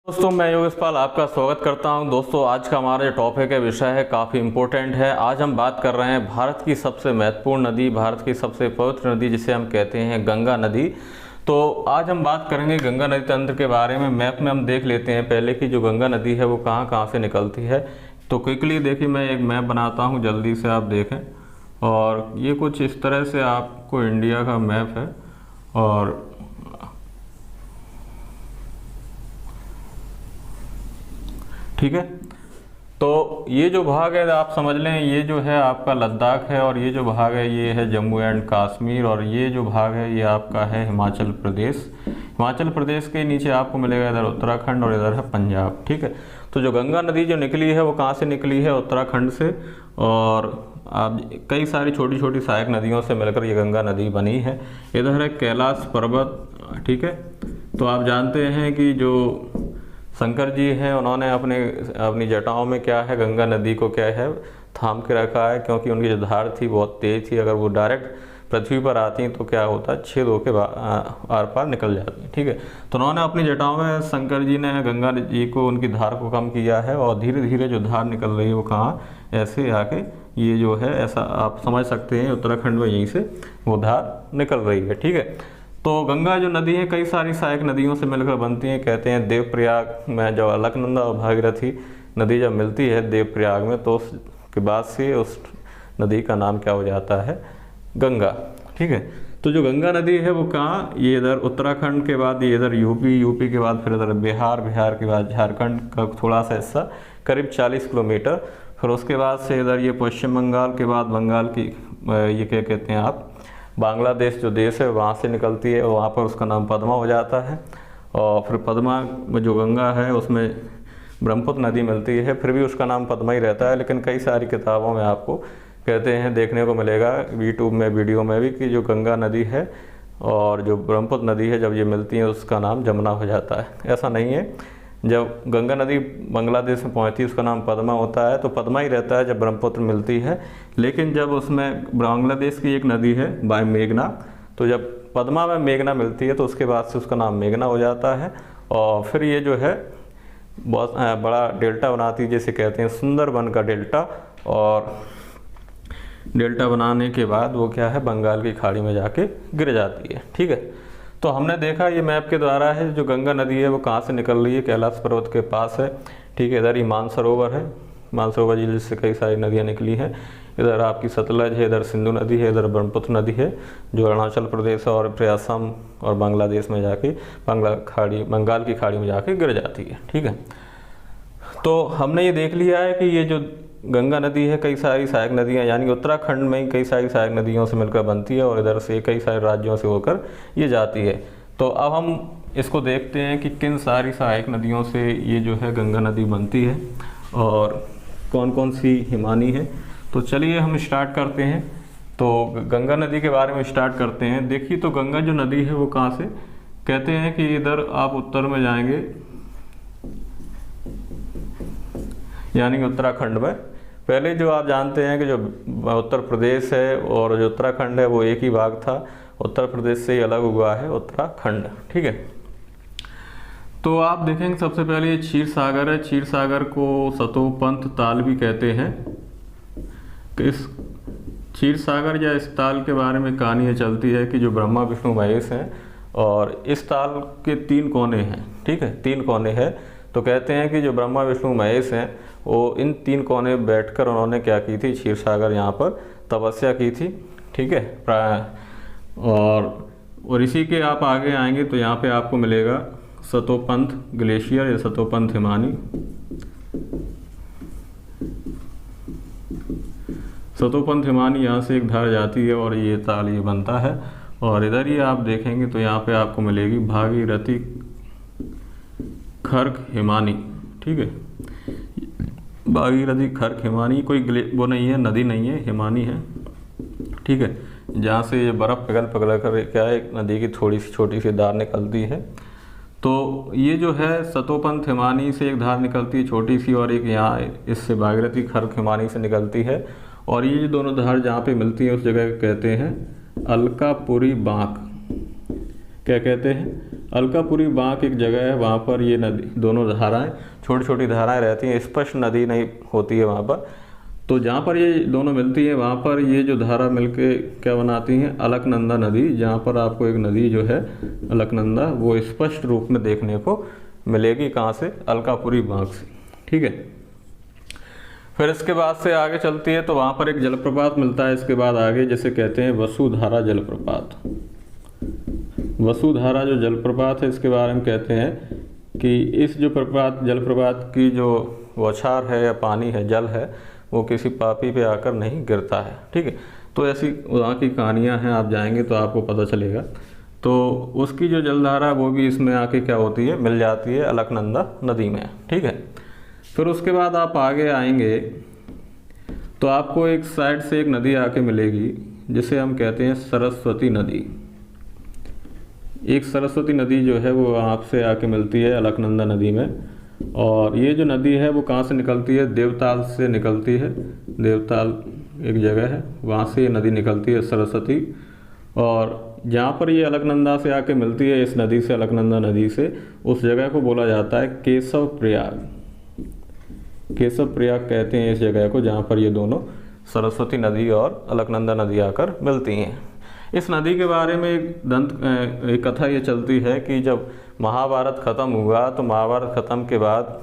दोस्तों मैं योगेश पाल आपका स्वागत करता हूं। दोस्तों आज का हमारा जो टॉपिक है विषय है काफ़ी इम्पोर्टेंट है। आज हम बात कर रहे हैं भारत की सबसे महत्वपूर्ण नदी, भारत की सबसे पवित्र नदी जिसे हम कहते हैं गंगा नदी। तो आज हम बात करेंगे गंगा नदी तंत्र के बारे में। मैप में हम देख लेते हैं पहले कि जो गंगा नदी है वो कहाँ कहाँ से निकलती है। तो क्विकली देखिए मैं एक मैप बनाता हूँ, जल्दी से आप देखें। और ये कुछ इस तरह से आपको इंडिया का मैप है। और ठीक है, तो ये जो भाग है आप समझ लें, ये जो है आपका लद्दाख है, और ये जो भाग है ये है जम्मू एंड कश्मीर, और ये जो भाग है ये आपका है हिमाचल प्रदेश। हिमाचल प्रदेश के नीचे आपको मिलेगा इधर उत्तराखंड और इधर है पंजाब। ठीक है, तो जो गंगा नदी जो निकली है वो कहाँ से निकली है? उत्तराखंड से। और आप कई सारी छोटी छोटी सहायक नदियों से मिलकर ये गंगा नदी बनी है। इधर है कैलाश पर्वत। ठीक है, तो आप जानते हैं कि जो शंकर जी हैं उन्होंने अपनी जटाओं में क्या है, गंगा नदी को क्या है थाम के रखा है, क्योंकि उनकी जो धार थी बहुत तेज थी। अगर वो डायरेक्ट पृथ्वी पर आती तो क्या होता, छेद होकर आर पार निकल जाती। ठीक है, तो उन्होंने अपनी जटाओं में, शंकर जी ने गंगा जी को, उनकी धार को कम किया है, और धीरे धीरे जो धार निकल रही है वो कहाँ ऐसे आके ये जो है ऐसा आप समझ सकते हैं उत्तराखंड में यहीं से वो धार निकल रही है। ठीक है, तो गंगा जो नदी है कई सारी सहायक नदियों से मिलकर बनती हैं। कहते हैं देवप्रयाग में जब अलकनंदा और भागीरथी नदी जब मिलती है देवप्रयाग में, तो उसके बाद से उस नदी का नाम क्या हो जाता है, गंगा। ठीक है, तो जो गंगा नदी है वो कहाँ, ये इधर उत्तराखंड के बाद ये इधर यूपी के बाद फिर इधर बिहार के बाद झारखंड का थोड़ा सा हिस्सा करीब 40 किलोमीटर, फिर उसके बाद से इधर ये पश्चिम बंगाल के बाद बंगाल की ये क्या कहते हैं आप, बांग्लादेश जो देश है वहाँ से निकलती है, और वहाँ पर उसका नाम पद्मा हो जाता है। और फिर पद्मा में जो गंगा है उसमें ब्रह्मपुत्र नदी मिलती है, फिर भी उसका नाम पद्मा ही रहता है। लेकिन कई सारी किताबों में आपको कहते हैं देखने को मिलेगा, यूट्यूब में वीडियो में भी, कि जो गंगा नदी है और जो ब्रह्मपुत्र नदी है जब ये मिलती है उसका नाम जमुना हो जाता है। ऐसा नहीं है, जब गंगा नदी बांग्लादेश में पहुंचती है उसका नाम पद्मा होता है, तो पद्मा ही रहता है जब ब्रह्मपुत्र मिलती है। लेकिन जब उसमें बांग्लादेश की एक नदी है बाय मेघना, तो जब पद्मा में मेघना मिलती है तो उसके बाद से उसका नाम मेघना हो जाता है। और फिर ये जो है बहुत बड़ा डेल्टा बनाती है, जैसे कहते हैं सुंदरबन का डेल्टा। और डेल्टा बनाने के बाद वो क्या है, बंगाल की खाड़ी में जाके गिर जाती है। ठीक है, तो हमने देखा ये मैप के द्वारा है जो गंगा नदी है वो कहाँ से निकल रही है, कैलाश पर्वत के पास है। ठीक है, इधर ही मानसरोवर है, मानसरोवर झील से कई सारी नदियाँ निकली हैं। इधर आपकी सतलज है, इधर सिंधु नदी है, इधर ब्रह्मपुत्र नदी है जो अरुणाचल प्रदेश और फिर असम और बांग्लादेश में जाके बंगाल की खाड़ी में जाके गिर जाती है। ठीक है, तो हमने ये देख लिया है कि ये जो गंगा नदी है कई सारी सहायक नदियाँ, यानी उत्तराखंड में ही कई सारी सहायक नदियों से मिलकर बनती है, और इधर से कई सारे राज्यों से होकर ये जाती है। तो अब हम इसको देखते हैं कि किन सारी सहायक नदियों से ये जो है गंगा नदी बनती है और कौन कौन सी हिमानी है। तो चलिए हम स्टार्ट करते हैं। तो गंगा नदी के बारे में स्टार्ट करते हैं। देखिए, तो गंगा जो नदी है वो कहाँ से, कहते हैं कि इधर आप उत्तर में जाएंगे, यानी कि उत्तराखंड में। पहले जो आप जानते हैं कि जो उत्तर प्रदेश है और जो उत्तराखंड है वो एक ही भाग था, उत्तर प्रदेश से ही अलग हुआ है उत्तराखंड। ठीक है, तो आप देखेंगे सबसे पहले ये क्षीर सागर है। क्षीर सागर को सतोपंथ ताल भी कहते हैं। इस क्षीर सागर या इस ताल के बारे में कहानी ये चलती है कि जो ब्रह्मा विष्णु महेश हैं, और इस ताल के 3 कोने हैं। ठीक है, 3 कोने हैं। तो कहते हैं कि जो ब्रह्मा विष्णु महेश हैं वो इन 3 कोने बैठकर उन्होंने क्या की थी, क्षीर सागर यहाँ पर तपस्या की थी। ठीक है, और इसी के आप आगे आएंगे तो यहाँ पे आपको मिलेगा सतोपंथ ग्लेशियर या सतोपंथ हिमानी। सतोपंथ हिमानी यहाँ से एक धार जाती है और ये ताल ये बनता है। और इधर ही आप देखेंगे तो यहाँ पे आपको मिलेगी भागीरथी खर्क हिमानी। ठीक है, भागीरथी खर्क हिमानी कोई वो नहीं है, नदी नहीं है, हिमानी है। ठीक है, जहाँ से ये बर्फ़ पिघल कर क्या है, एक नदी की थोड़ी सी छोटी सी धार निकलती है। तो ये जो है सतोपंथ हिमानी से एक धार निकलती है छोटी सी, और एक यहाँ इससे भागीरथी खर्क हिमानी से निकलती है। और ये दोनों धार जहाँ पे मिलती हैं उस जगह कहते हैं अलकापुरी बांक। क्या कहते हैं, अलकापुरी बांक एक जगह है, वहाँ पर ये नदी, दोनों धाराएं, छोटी छोटी धाराएं रहती हैं, स्पष्ट नदी नहीं होती है वहाँ पर। तो जहाँ पर ये दोनों मिलती है वहाँ पर ये जो धारा मिलके क्या बनाती हैं, अलकनंदा नदी। जहाँ पर आपको एक नदी जो है अलकनंदा, वो स्पष्ट रूप में देखने को मिलेगी। कहाँ से? अलकापुरी बांक से। ठीक है। फिर इसके बाद से आगे चलती है तो वहाँ पर एक जलप्रपात मिलता है इसके बाद आगे, जिसे कहते हैं वसुधारा जलप्रपात। वसुधारा जो जलप्रपात है, इसके बारे में कहते हैं कि इस जो जलप्रपात की जो बौछार है या पानी है, जल है, वो किसी पापी पे आकर नहीं गिरता है। ठीक है। तो ऐसी वहाँ की कहानियाँ हैं, आप जाएंगे तो आपको पता चलेगा। तो उसकी जो जलधारा वो भी इसमें आके क्या होती है, मिल जाती है अलकनंदा नदी में। ठीक है। फिर उसके बाद आप आगे आएंगे तो आपको एक साइड से एक नदी आके मिलेगी, जिसे हम कहते हैं सरस्वती नदी। एक सरस्वती नदी जो है वो आपसे आके मिलती है अलकनंदा नदी में। और ये जो नदी है वो कहाँ से निकलती है? देवताल से निकलती है। देवताल एक जगह है, वहाँ से ये नदी निकलती है सरस्वती। और जहाँ पर ये अलकनंदा से आके मिलती है, इस नदी से, अलकनंदा नदी से, उस जगह को बोला जाता है केशव प्रयाग। केशव प्रयाग कहते हैं इस जगह को, जहाँ पर ये दोनों सरस्वती नदी और अलकनंदा नदी आकर मिलती हैं। इस नदी के बारे में एक कथा ये चलती है कि जब महाभारत ख़त्म हुआ तो महाभारत ख़त्म के बाद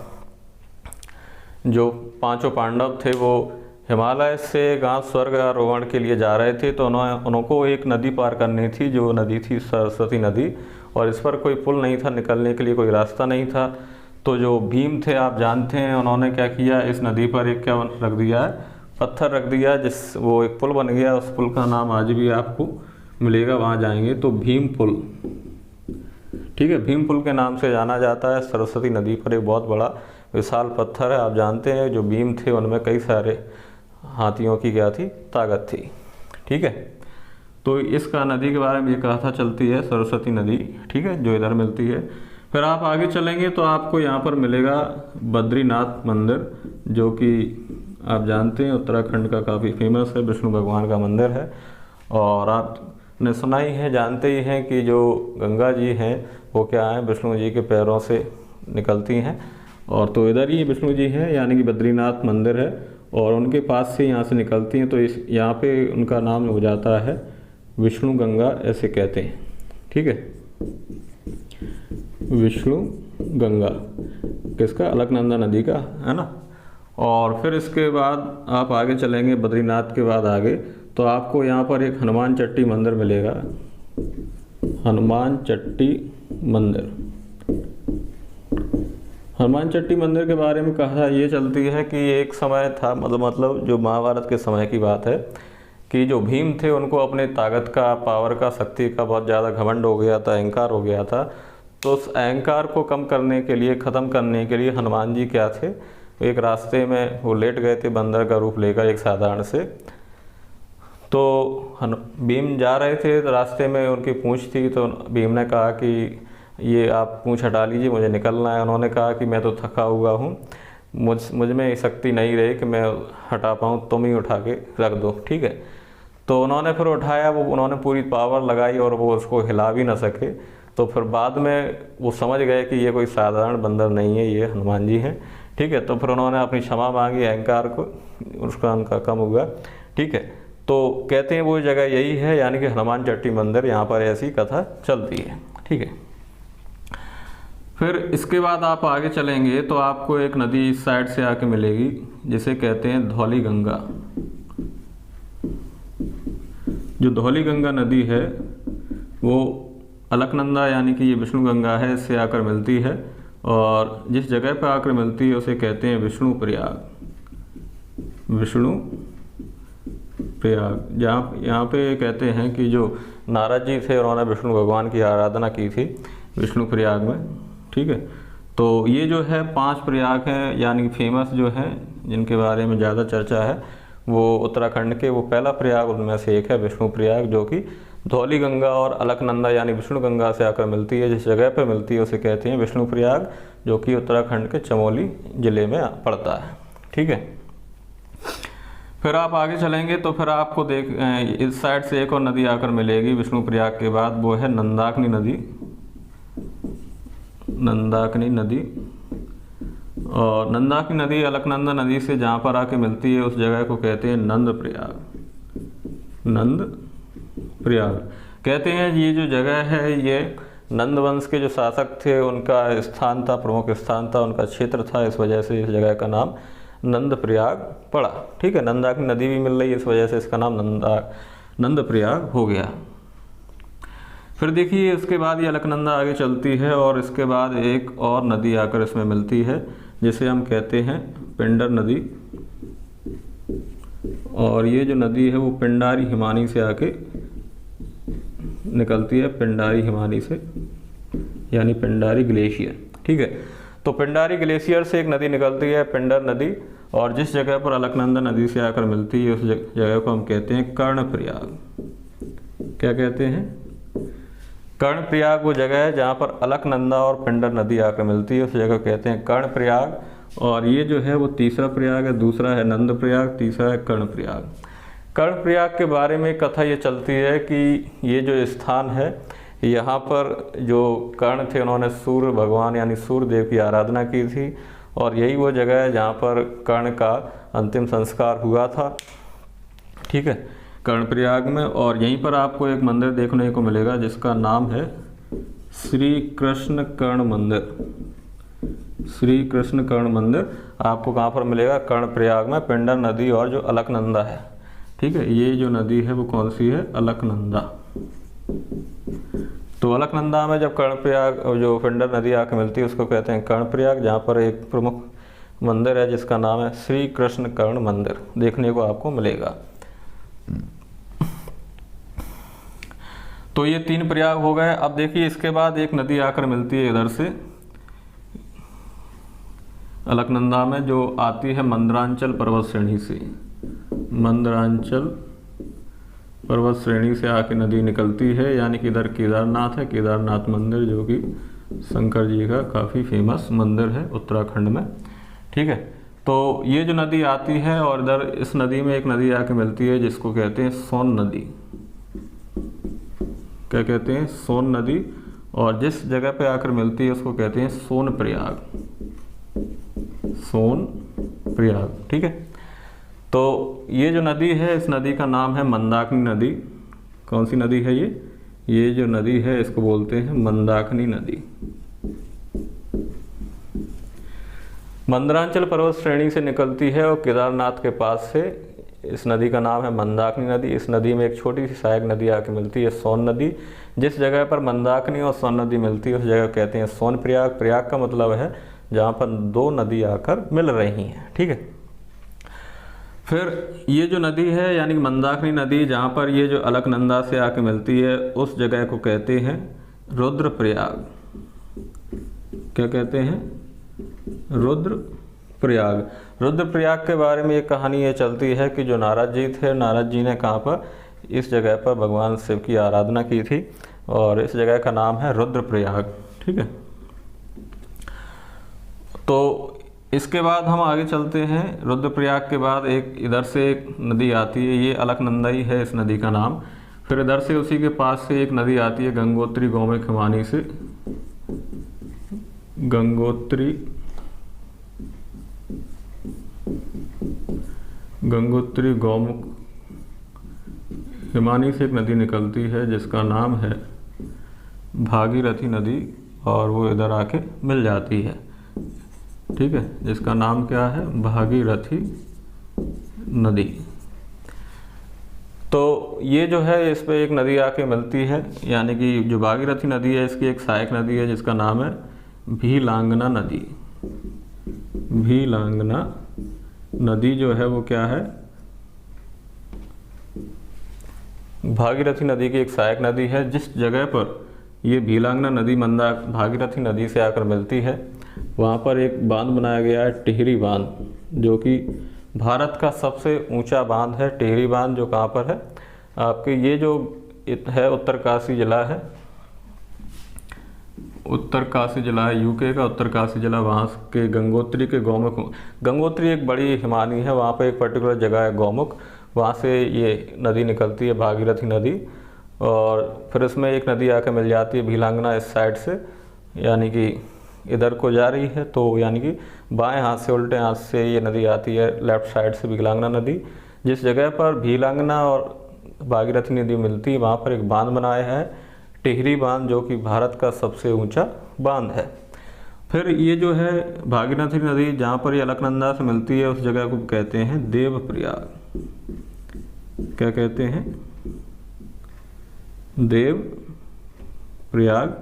जो पांचों पांडव थे वो हिमालय से गांव स्वर्ग आरोहण के लिए जा रहे थे। तो उनको एक नदी पार करनी थी, जो नदी थी सरस्वती नदी, और इस पर कोई पुल नहीं था, निकलने के लिए कोई रास्ता नहीं था। तो जो भीम थे, आप जानते हैं, उन्होंने क्या किया, इस नदी पर एक क्या रख दिया है, पत्थर रख दिया, जिस वो एक पुल बन गया। उस पुल का नाम आज भी आपको मिलेगा, वहाँ जाएंगे तो भीम पुल। ठीक है। भीम पुल के नाम से जाना जाता है। सरस्वती नदी पर एक बहुत बड़ा विशाल पत्थर है। आप जानते हैं जो भीम थे उनमें कई सारे हाथियों की क्या थी, ताकत थी। ठीक है। तो इसका नदी के बारे में ये कथा चलती है, सरस्वती नदी। ठीक है, जो इधर मिलती है। फिर आप आगे चलेंगे तो आपको यहाँ पर मिलेगा बद्रीनाथ मंदिर, जो कि आप जानते हैं उत्तराखंड का काफ़ी फेमस है, विष्णु भगवान का मंदिर है। और आपने सुना ही है, जानते ही हैं कि जो गंगा जी हैं वो क्या है, विष्णु जी के पैरों से निकलती हैं। और तो इधर ही विष्णु जी हैं, यानी कि बद्रीनाथ मंदिर है, और उनके पास से यहाँ से निकलती हैं। तो इस यहाँ पे उनका नाम हो जाता है विष्णु गंगा, ऐसे कहते हैं। ठीक है। विष्णु गंगा किसका? अलकनंदा नदी का, है ना। और फिर इसके बाद आप आगे चलेंगे, बद्रीनाथ के बाद आगे तो आपको यहाँ पर एक हनुमान चट्टी मंदिर मिलेगा। हनुमान चट्टी मंदिर। हनुमान चट्टी मंदिर के बारे में कहा ये चलती है कि एक समय था, मतलब जो महाभारत के समय की बात है, कि जो भीम थे उनको अपने ताकत का, पावर का, शक्ति का बहुत ज़्यादा घमंड हो गया था, अहंकार हो गया था। तो उस अहंकार को कम करने के लिए, ख़त्म करने के लिए हनुमान जी क्या थे, एक रास्ते में वो लेट गए थे बंदर का रूप लेकर एक साधारण से। तो भीम जा रहे थे तो रास्ते में उनकी पूँछ थी, तो भीम ने कहा कि ये आप पूँछ हटा लीजिए, मुझे निकलना है। उन्होंने कहा कि मैं तो थका हुआ हूँ, मुझ में शक्ति नहीं रही कि मैं हटा पाऊँ, तुम ही उठा के रख दो। ठीक है। तो उन्होंने फिर उठाया, वो उन्होंने पूरी पावर लगाई और वो उसको हिला भी ना सके। तो फिर बाद में वो समझ गए कि ये कोई साधारण बंदर नहीं है, ये हनुमान जी हैं। ठीक है। तो फिर उन्होंने अपनी क्षमा मांगी, अहंकार को उसका उनका कम हुआ। ठीक है। तो कहते हैं वो जगह यही है, यानी कि हनुमान चट्टी मंदिर, यहाँ पर ऐसी कथा चलती है। ठीक है। फिर इसके बाद आप आगे चलेंगे तो आपको एक नदी इस साइड से आके मिलेगी, जिसे कहते हैं धौली गंगा। जो धौली गंगा नदी है वो अलकनंदा, यानी कि ये विष्णु गंगा है, इससे आकर मिलती है। और जिस जगह पर आकर मिलती है उसे कहते हैं विष्णु प्रयाग। विष्णु प्रयाग, जहाँ यहाँ पे कहते हैं कि जो नारद जी थे उन्होंने विष्णु भगवान की आराधना की थी विष्णु प्रयाग में। ठीक है। तो ये जो है 5 प्रयाग हैं, यानी फेमस जो हैं, जिनके बारे में ज़्यादा चर्चा है, वो उत्तराखंड के वो पहला प्रयाग उनमें से एक है विष्णु प्रयाग, जो कि धौली गंगा और अलकनंदा यानी विष्णु गंगा से आकर मिलती है। जिस जगह पर मिलती है उसे कहते हैं विष्णु प्रयाग, जो कि उत्तराखंड के चमोली ज़िले में पड़ता है। ठीक है। फिर आप आगे चलेंगे तो फिर आपको इस साइड से एक और नदी आकर मिलेगी विष्णुप्रयाग के बाद, वो है नंदाकिनी नदी। नंदाकिनी नदी, और नंदाकिनी नदी अलकनंदा नदी से जहाँ पर आके मिलती है उस जगह को कहते हैं नंद प्रयाग। नंद प्रयाग कहते हैं ये जो जगह है ये नंद वंश के जो शासक थे उनका स्थान था, प्रमुख स्थान था, उनका क्षेत्र था, इस वजह से इस जगह का नाम नंद प्रयाग पड़ा। ठीक है, नंदाकिनी नदी भी मिल रही है, इस वजह से इसका नाम नंद प्रयाग हो गया। फिर देखिए इसके बाद ये अलकनंदा आगे चलती है और इसके बाद एक और नदी आकर इसमें मिलती है जिसे हम कहते हैं पिंडर नदी। और ये जो नदी है वो पिंडारी हिमानी से आके निकलती है, पिंडारी हिमानी से, यानी पिंडारी ग्लेशियर। ठीक है, तो पिंडारी ग्लेशियर से एक नदी निकलती है पिंडर नदी, और जिस जगह पर अलकनंदा नदी से आकर मिलती है उस जगह को हम कहते हैं कर्णप्रयाग। क्या कहते हैं? कर्णप्रयाग वो जगह है जहाँ पर अलकनंदा और पिंडर नदी आकर मिलती है, उस जगह को कहते हैं कर्णप्रयाग। और ये जो है वो तीसरा प्रयाग है, दूसरा है नंद प्रयाग, तीसरा है कर्णप्रयाग। कर्णप्रयाग के बारे में कथा ये चलती है कि ये जो स्थान है यहाँ पर जो कर्ण थे उन्होंने सूर्य भगवान यानी सूर्य देव की आराधना की थी, और यही वो जगह है जहाँ पर कर्ण का अंतिम संस्कार हुआ था। ठीक है, कर्णप्रयाग में। और यहीं पर आपको एक मंदिर देखने को मिलेगा जिसका नाम है श्री कृष्ण कर्ण मंदिर। श्री कृष्ण कर्ण मंदिर आपको कहाँ पर मिलेगा? कर्णप्रयाग में, पिंडर नदी और जो अलकनंदा है। ठीक है, ये जो नदी है वो कौन सी है? अलकनंदा। तो अलकनंदा में जब कर्णप्रयाग जो पिंडर नदी आके मिलती है उसको कहते हैं कर्णप्रयाग, जहाँ पर एक प्रमुख मंदिर है जिसका नाम है श्री कृष्ण कर्ण मंदिर, देखने को आपको मिलेगा। तो ये 3 प्रयाग हो गए। अब देखिए इसके बाद एक नदी आकर मिलती है इधर से अलकनंदा में, जो आती है मंदरांचल पर्वत श्रेणी से। मंदरांचल पर्वत श्रेणी से आके नदी निकलती है, यानी कि इधर केदारनाथ है, केदारनाथ मंदिर जो कि शंकर जी का काफ़ी फेमस मंदिर है उत्तराखंड में। ठीक है, तो ये जो नदी आती है और इधर इस नदी में एक नदी आके मिलती है जिसको कहते हैं सोन नदी। क्या कहते हैं? सोन नदी। और जिस जगह पे आकर मिलती है उसको कहते हैं सोन प्रयाग। सोन प्रयाग। ठीक है, तो ये जो नदी है इस नदी का नाम है मंदाकिनी नदी। कौन सी नदी है ये? ये जो नदी है इसको बोलते हैं मंदाकिनी नदी। मंदरांचल पर्वत श्रेणी से निकलती है और केदारनाथ के पास से इस नदी का नाम है मंदाकिनी नदी। इस नदी में एक छोटी सी सहायक नदी आके मिलती है सोन नदी। जिस जगह पर मंदाकिनी और सोन नदी मिलती है उस जगह कहते हैं सोन प्रयाग। प्रयाग का मतलब है जहाँ पर 2 नदी आकर मिल रही हैं। ठीक है, फिर ये जो नदी है यानी कि मंदाकिनी नदी जहाँ पर ये जो अलकनंदा से आके मिलती है उस जगह को कहते हैं रुद्रप्रयाग। क्या कहते हैं? रुद्रप्रयाग। रुद्रप्रयाग के बारे में एक कहानी ये चलती है कि जो नारद जी थे, नारद जी ने कहाँ पर? इस जगह पर भगवान शिव की आराधना की थी और इस जगह का नाम है रुद्रप्रयाग। ठीक है, तो इसके बाद हम आगे चलते हैं। रुद्रप्रयाग के बाद एक इधर से एक नदी आती है, ये अलकनंदा ही है इस नदी का नाम। फिर इधर से उसी के पास से एक नदी आती है गंगोत्री गौमुख हिमानी से। गंगोत्री गौमुख हिमानी से एक नदी निकलती है जिसका नाम है भागीरथी नदी, और वो इधर आके मिल जाती है। ठीक है, जिसका नाम क्या है? भागीरथी नदी। तो ये जो है इस पे एक नदी आके मिलती है, यानी कि जो भागीरथी नदी है इसकी एक सहायक नदी है जिसका नाम है भीलांगना नदी। भीलांगना नदी जो है वो क्या है? भागीरथी नदी की एक सहायक नदी है। जिस जगह पर ये भीलांगना नदी भागीरथी नदी से आकर मिलती है वहाँ पर एक बांध बनाया गया है, टिहरी बांध, जो कि भारत का सबसे ऊंचा बांध है। टिहरी बांध जो कहाँ पर है? आपके ये जो है उत्तरकाशी जिला है, उत्तरकाशी जिला है, यूके का उत्तरकाशी जिला, वहाँ के गंगोत्री के गौमुख, गंगोत्री एक बड़ी हिमानी है, वहाँ पे एक पर्टिकुलर जगह है गौमुख, वहाँ से ये नदी निकलती है भागीरथी नदी। और फिर इसमें एक नदी आकर मिल जाती है भीलांगना इस साइड से, यानी कि इधर को जा रही है, तो यानी कि बाएं हाथ से उल्टे हाथ से ये नदी आती है लेफ्ट साइड से भीलांगना नदी। जिस जगह पर भीलांगना और भागीरथी नदी मिलती है वहाँ पर एक बांध बनाया है, टिहरी बांध, जो कि भारत का सबसे ऊंचा बांध है। फिर ये जो है भागीरथी नदी जहाँ पर ये अलकनंदा से मिलती है उस जगह को कहते हैं देवप्रयाग। क्या कहते हैं? देवप्रयाग।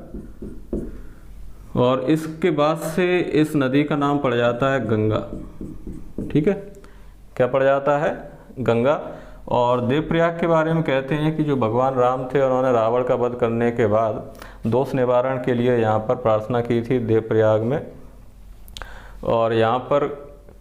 और इसके बाद से इस नदी का नाम पड़ जाता है गंगा। ठीक है, क्या पड़ जाता है? गंगा। और देवप्रयाग के बारे में कहते हैं कि जो भगवान राम थे उन्होंने रावण का वध करने के बाद दोष निवारण के लिए यहाँ पर प्रार्थना की थी देवप्रयाग में, और यहाँ पर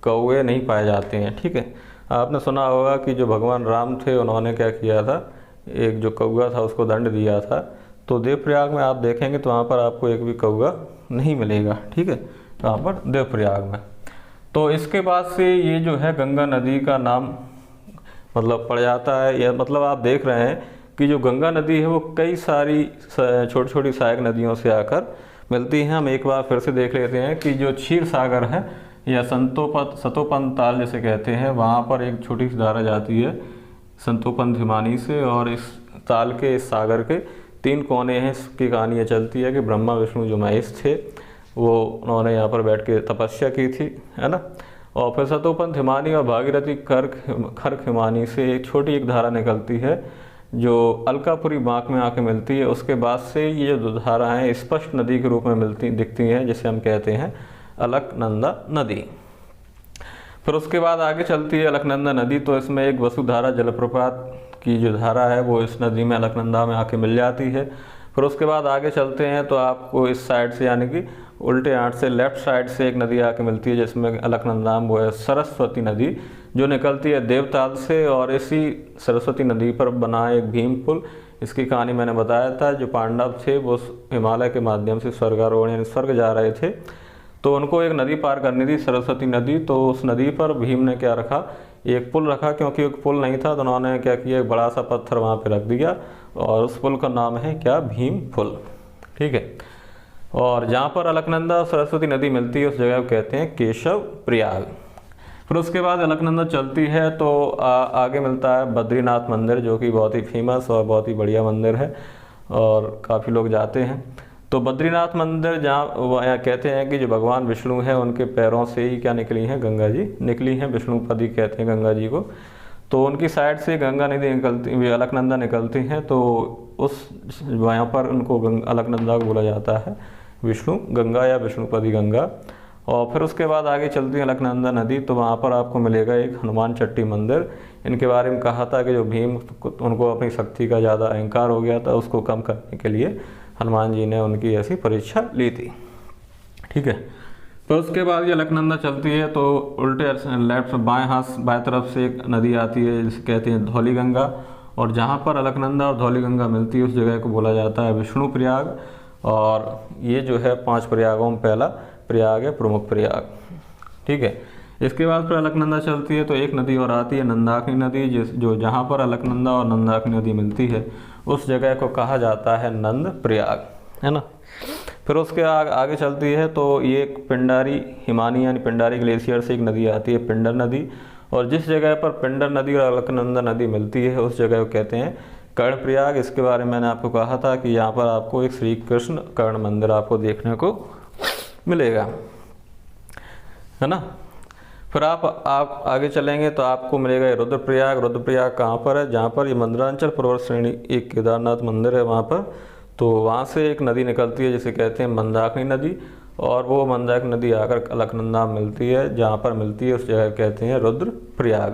कौवे नहीं पाए जाते हैं। ठीक है, आपने सुना होगा कि जो भगवान राम थे उन्होंने क्या किया था, एक जो कौवा था उसको दंड दिया था। तो देवप्रयाग में आप देखेंगे तो वहाँ पर आपको एक भी कौवा नहीं मिलेगा। ठीक है, वहाँ पर देवप्रयाग में। तो इसके बाद से ये जो है गंगा नदी का नाम मतलब पड़ जाता है, या मतलब आप देख रहे हैं कि जो गंगा नदी है वो कई सारी छोटी छोटी सहायक नदियों से आकर मिलती हैं। हम एक बार फिर से देख लेते हैं कि जो क्षीर सागर है या सतोपंथ ताल जिसे कहते हैं, वहाँ पर एक छोटी सी धारा जाती है संतोपंथ हिमानी से, और इस ताल के इस सागर के 3 कोने हैं। इसकी कहानी ये चलती है कि ब्रह्मा विष्णु जो महेश थे वो उन्होंने यहाँ पर बैठ के तपस्या की थी, है ना। और फिर सतोपंथ हिमानी और भागीरथी खर्क हिमानी से एक छोटी एक धारा निकलती है जो अलकापुरी बांक में आके मिलती है। उसके बाद से ये जो धाराएं स्पष्ट नदी के रूप में दिखती हैं, जिसे हम कहते हैं अलकनंदा नदी। फिर उसके बाद आगे चलती है अलकनंदा नदी, तो इसमें एक वसुधारा जलप्रपात की जो धारा है वो इस नदी में अलकनंदा में आके मिल जाती है। फिर उसके बाद आगे चलते हैं तो आपको इस साइड से यानी कि उल्टे हाथ से लेफ्ट साइड से एक नदी आके मिलती है जिसमें अलकनंदा में वो है सरस्वती नदी, जो निकलती है देवताल से। और इसी सरस्वती नदी पर बना एक भीम पुल, इसकी कहानी मैंने बताया था। जो पांडव थे वो हिमालय के माध्यम से स्वर्गारोहण यानी स्वर्ग जा रहे थे, तो उनको एक नदी पार करनी थी सरस्वती नदी। तो उस नदी पर भीम ने क्या रखा, एक पुल रखा, क्योंकि एक पुल नहीं था तो उन्होंने क्या किया, एक बड़ा सा पत्थर वहाँ पे रख दिया, और उस पुल का नाम है क्या, भीम पुल। ठीक है, और जहाँ पर अलकनंदा और सरस्वती नदी मिलती है उस जगह को कहते हैं केशव प्रयाग। फिर उसके बाद अलकनंदा चलती है तो आगे मिलता है बद्रीनाथ मंदिर, जो कि बहुत ही फेमस और बहुत ही बढ़िया मंदिर है और काफ़ी लोग जाते हैं। तो बद्रीनाथ मंदिर जहाँ कहते हैं कि जो भगवान विष्णु हैं उनके पैरों से ही क्या निकली हैं, गंगा जी निकली हैं, विष्णुपदी कहते हैं गंगा जी को। तो उनकी साइड से गंगा नदी निकलती, अलकनंदा निकलती हैं, तो उस वहाँ पर उनको अलकनंदा को बोला जाता है विष्णु गंगा या विष्णुपदी गंगा। और फिर उसके बाद आगे चलती है अलकनंदा नदी, तो वहाँ पर आपको मिलेगा एक हनुमान चट्टी मंदिर। इनके बारे में कहा था कि जो भीम उनको अपनी शक्ति का ज़्यादा अहंकार हो गया था, उसको कम करने के लिए हनुमान जी ने उनकी ऐसी परीक्षा ली थी। ठीक है, तो उसके बाद ये अलकनंदा चलती है तो उल्टे लेफ्ट बाएं हाथ बाएं तरफ से एक नदी आती है जिसे कहते हैं धौली गंगा, और जहाँ पर अलकनंदा और धौली गंगा मिलती है उस जगह को बोला जाता है विष्णु प्रयाग। और ये जो है 5 प्रयागों में पहला प्रयाग है प्रमुख प्रयाग। ठीक है, इसके बाद फिर अलकनंदा चलती है तो एक नदी और आती है नंदाकिनी नदी, जो जहाँ पर अलकनंदा और नंदाकिनी नदी मिलती है उस जगह को कहा जाता है नंद प्रयाग, है ना। फिर उसके आगे चलती है तो ये पिंडारी हिमानी यानी पिंडारी ग्लेशियर से एक नदी आती है पिंडर नदी, और जिस जगह पर पिंडर नदी और अलकनंदा नदी मिलती है उस जगह को कहते हैं कर्णप्रयाग। इसके बारे में मैंने आपको कहा था कि यहाँ पर आपको एक श्री कृष्ण कर्ण मंदिर आपको देखने को मिलेगा, है ना। फिर आप आगे चलेंगे तो आपको मिलेगा रुद्रप्रयाग। रुद्रप्रयाग कहाँ पर है, जहाँ पर ये मंदिरांचल पर्वत श्रेणी एक केदारनाथ मंदिर है वहाँ पर, तो वहाँ से एक नदी निकलती है जिसे कहते हैं मंदाकिनी नदी, और वो मंदाकिनी नदी आकर अलकनंदा मिलती है, जहाँ पर मिलती है उस जगह कहते हैं रुद्रप्रयाग।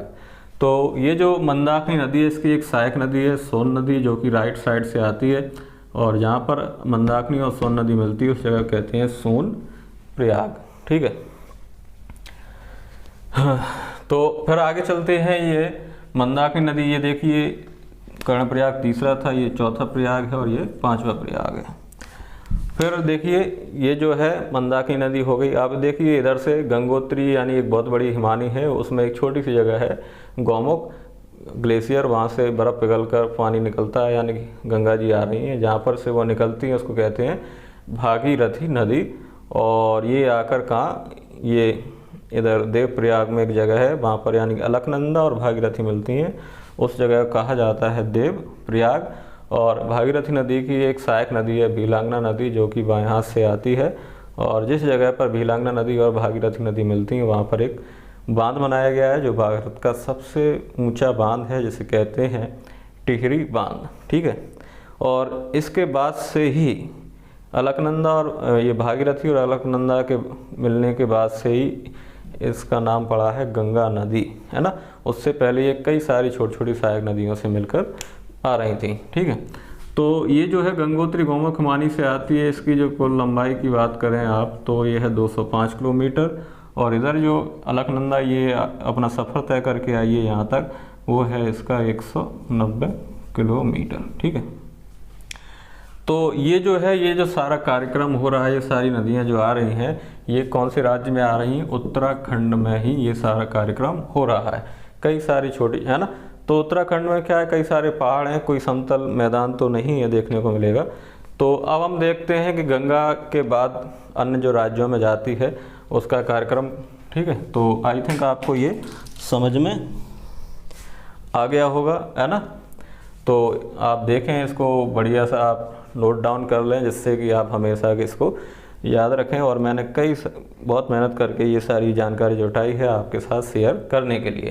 तो ये जो मंदाकिनी नदी है इसकी एक सहायक नदी है सोन नदी, जो कि राइट साइड से आती है, और जहाँ पर मंदाकिनी और सोन नदी मिलती है उस जगह कहते हैं सोन प्रयाग। ठीक है, तो फिर आगे चलते हैं। ये मंदाकिनी नदी, ये देखिए कर्णप्रयाग तीसरा था, ये चौथा प्रयाग है और ये 5वां प्रयाग है। फिर देखिए ये जो है मंदाकिनी नदी हो गई। अब देखिए इधर से गंगोत्री यानी एक बहुत बड़ी हिमानी है, उसमें एक छोटी सी जगह है गौमुख ग्लेशियर, वहाँ से बर्फ़ पिघलकर पानी निकलता है, यानी कि गंगा जी आ रही हैं, जहाँ पर से वो निकलती हैं उसको कहते हैं भागीरथी नदी। और ये आकर कहाँ, ये इधर देवप्रयाग में एक जगह है, वहाँ पर यानी कि अलकनंदा और भागीरथी मिलती हैं, उस जगह को कहा जाता है देवप्रयाग। और भागीरथी नदी की एक सहायक नदी है भीलांगना नदी, जो कि बाएं हाथ से आती है। और जिस जगह पर भीलांगना नदी और भागीरथी नदी मिलती हैं वहाँ पर एक बांध बनाया गया है, जो भारत का सबसे ऊंचा बांध है, जिसे कहते हैं टिहरी बांध। ठीक है, और इसके बाद से ही अलकनंदा और ये भागीरथी और अलकनंदा के मिलने के बाद से ही इसका नाम पड़ा है गंगा नदी, है ना। उससे पहले ये कई सारी छोटी छोटी सहायक नदियों से मिलकर आ रही थी। ठीक है, तो ये जो है गंगोत्री गौमुख हिमानी से आती है, इसकी जो कुल लंबाई की बात करें आप तो ये है 205 किलोमीटर। और इधर जो अलकनंदा ये अपना सफ़र तय करके आई है यहाँ तक, वो है इसका 190 किलोमीटर। ठीक है, तो ये जो है ये जो सारा कार्यक्रम हो रहा है, ये सारी नदियाँ जो आ रही हैं, ये कौन से राज्य में आ रही हैं? उत्तराखंड में ही ये सारा कार्यक्रम हो रहा है। कई सारी छोटी, है ना। तो उत्तराखंड में क्या है, कई सारे पहाड़ हैं, कोई समतल मैदान तो नहीं है देखने को मिलेगा। तो अब हम देखते हैं कि गंगा के बाद अन्य जो राज्यों में जाती है उसका कार्यक्रम। ठीक है, तो आई थिंक आपको ये समझ में आ गया होगा, है ना। तो आप देखें इसको, बढ़िया सा आप नोट डाउन कर लें, जिससे कि आप हमेशा इसको याद रखें। और मैंने बहुत मेहनत करके ये सारी जानकारी जुटाई है आपके साथ शेयर करने के लिए,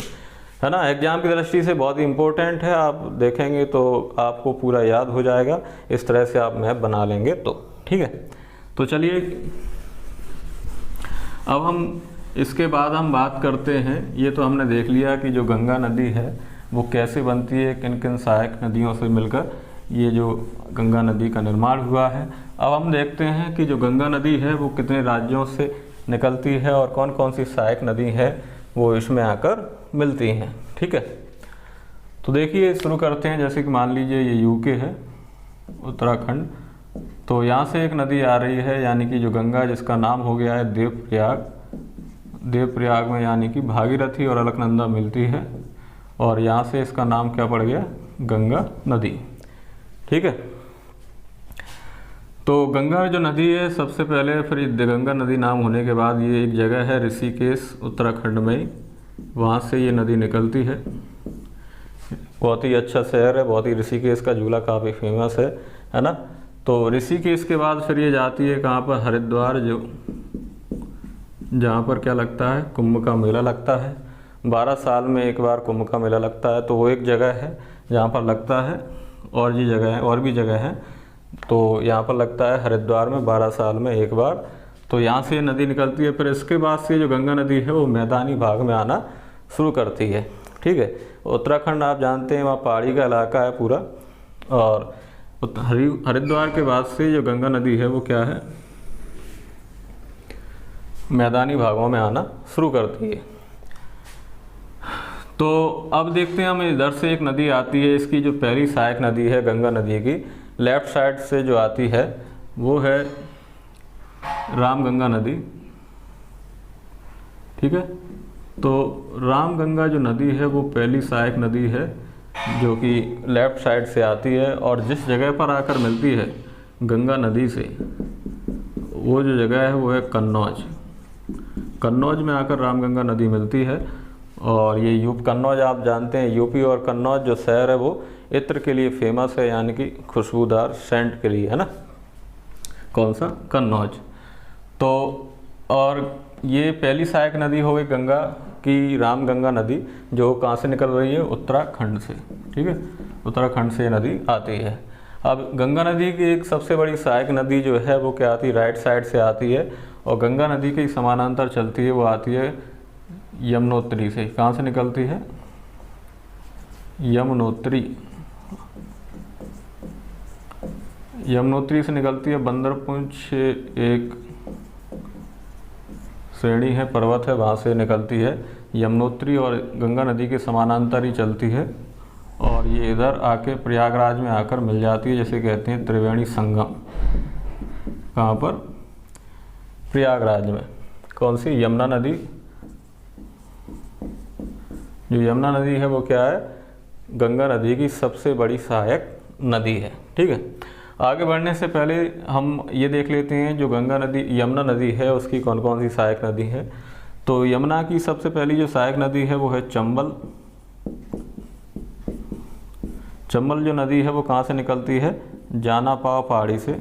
है ना। एग्ज़ाम की दृष्टि से बहुत ही इम्पोर्टेंट है, आप देखेंगे तो आपको पूरा याद हो जाएगा, इस तरह से आप मैप बना लेंगे तो। ठीक है, तो चलिए अब हम इसके बाद हम बात करते हैं। ये तो हमने देख लिया कि जो गंगा नदी है वो कैसे बनती है, किन किन सहायक नदियों से मिलकर ये जो गंगा नदी का निर्माण हुआ है। अब हम देखते हैं कि जो गंगा नदी है वो कितने राज्यों से निकलती है और कौन कौन सी सहायक नदी है वो इसमें आकर मिलती हैं। ठीक है, तो देखिए शुरू करते हैं। जैसे कि मान लीजिए ये यूके है, उत्तराखंड, तो यहाँ से एक नदी आ रही है यानी कि जो गंगा, जिसका नाम हो गया है देवप्रयाग। देवप्रयाग में यानी कि भागीरथी और अलकनंदा मिलती है, और यहाँ से इसका नाम क्या पड़ गया, गंगा नदी। ठीक है, तो गंगा जो नदी है सबसे पहले, फिर गंगा नदी नाम होने के बाद ये एक जगह है ऋषिकेश उत्तराखंड में, वहाँ से ये नदी निकलती है। बहुत ही अच्छा शहर है, बहुत ही, ऋषिकेश का झूला काफ़ी फेमस है ना। तो ऋषिकेश के बाद फिर ये जाती है कहाँ पर, हरिद्वार, जो जहाँ पर क्या लगता है, कुंभ का मेला लगता है। 12 साल में एक बार कुंभ का मेला लगता है, तो वो एक जगह है जहाँ पर लगता है। और ये जगह है, और भी जगह है, तो यहाँ पर लगता है हरिद्वार में 12 साल में एक बार। तो यहाँ से नदी निकलती है। फिर इसके बाद से जो गंगा नदी है वो मैदानी भाग में आना शुरू करती है। ठीक है, उत्तराखंड आप जानते हैं वहाँ पहाड़ी का इलाका है पूरा, और हरिद्वार के बाद से जो गंगा नदी है वो क्या है, मैदानी भागों में आना शुरू करती है। तो अब देखते हैं हम, इधर से एक नदी आती है, इसकी जो पहली सहायक नदी है गंगा नदी की, लेफ़्ट साइड से जो आती है वो है रामगंगा नदी। ठीक है, तो रामगंगा जो नदी है वो पहली सहायक नदी है जो कि लेफ़्ट साइड से आती है, और जिस जगह पर आकर मिलती है गंगा नदी से, वो जो जगह है वो है कन्नौज। कन्नौज में आकर रामगंगा नदी मिलती है। और ये कन्नौज आप जानते हैं, यूपी और कन्नौज जो शहर है वो इत्र के लिए फेमस है, यानी कि खुशबूदार सेंट के लिए, है ना। कौन सा, कन्नौज। तो और ये पहली सहायक नदी हो गई गंगा की, रामगंगा नदी, जो कहाँ से निकल रही है, उत्तराखंड से। ठीक है, उत्तराखंड से नदी आती है। अब गंगा नदी की एक सबसे बड़ी सहायक नदी जो है वो क्या आती है, राइट साइड से आती है, और गंगा नदी के समानांतर चलती है, वो आती है यमुनोत्री से। कहाँ से निकलती है, यमुनोत्री। यमुनोत्री से निकलती है। बंदरपुंछ एक श्रेणी है, पर्वत है, वहाँ से निकलती है यमुनोत्री, और गंगा नदी के समानांतर ही चलती है, और ये इधर आके प्रयागराज में आकर मिल जाती है, जैसे कहते हैं त्रिवेणी संगम। कहाँ पर, प्रयागराज में। कौन सी, यमुना नदी। जो यमुना नदी है वो क्या है, गंगा नदी की सबसे बड़ी सहायक नदी है। ठीक है, आगे बढ़ने से पहले हम ये देख लेते हैं जो गंगा नदी, यमुना नदी है, उसकी कौन कौन सी सहायक नदी है। तो यमुना की सबसे पहली जो सहायक नदी है वो है चंबल। चंबल जो नदी है वो कहाँ से निकलती है, जानापाव पहाड़ी से।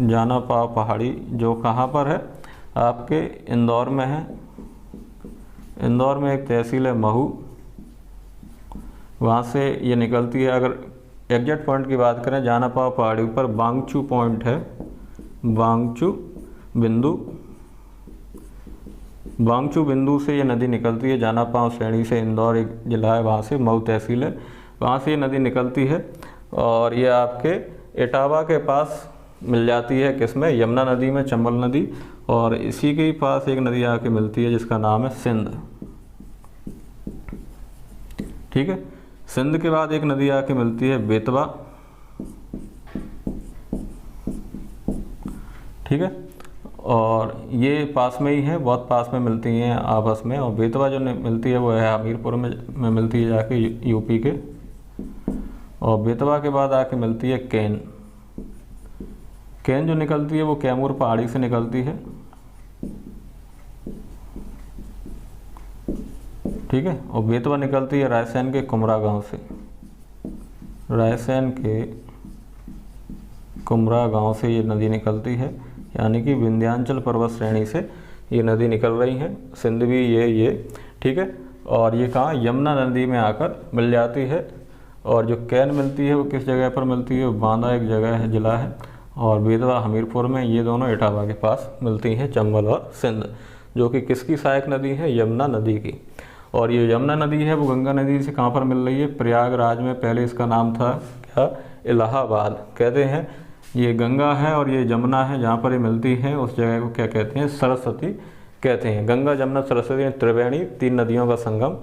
जानापाव पहाड़ी जो कहाँ पर है, आपके इंदौर में है। इंदौर में एक तहसील है महू, वहाँ से ये निकलती है। अगर एग्जैक्ट पॉइंट की बात करें, जानापाव पहाड़ी पर बांगचू पॉइंट है, बांगचू बिंदु। बांगचू बिंदु से ये नदी निकलती है। जानापाव श्रेणी से इंदौर एक जिला है, वहाँ से मऊ तहसील है, वहाँ से ये नदी निकलती है और ये आपके इटावा के पास मिल जाती है। किसमें, यमुना नदी में, चंबल नदी। और इसी के पास एक नदी आके मिलती है जिसका नाम है सिंध। ठीक है, सिंध के बाद एक नदी आके मिलती है बेतवा। ठीक है, और ये पास में ही है, बहुत पास में मिलती हैं आपस में। और बेतवा जो मिलती है वो है हमीरपुर में मिलती है जाके, यूपी के। और बेतवा के बाद आके मिलती है केन। केन जो निकलती है वो कैमूर पहाड़ी से निकलती है। ठीक है, और बेतवा निकलती है रायसेन के कुमरा गांव से। रायसेन के कुमरा गांव से ये नदी निकलती है, यानी कि विंध्याचल पर्वत श्रेणी से ये नदी निकल रही है। सिंध भी ये ठीक है, और ये कहाँ, यमुना नदी में आकर मिल जाती है। और जो कैन मिलती है वो किस जगह पर मिलती है, बांदा एक जगह है, जिला है। और बेतवा हमीरपुर में, ये दोनों इटावा के पास मिलती हैं, चंबल और सिंध, जो कि किसकी सहायक नदी है, यमुना नदी की। और ये यमुना नदी है वो गंगा नदी से कहाँ पर मिल रही है, प्रयागराज में। पहले इसका नाम था क्या, इलाहाबाद। कहते हैं ये गंगा है और ये जमुना है, जहाँ पर ये मिलती है उस जगह को क्या कहते हैं, सरस्वती कहते हैं। गंगा जमुना सरस्वती त्रिवेणी, 3 नदियों का संगम।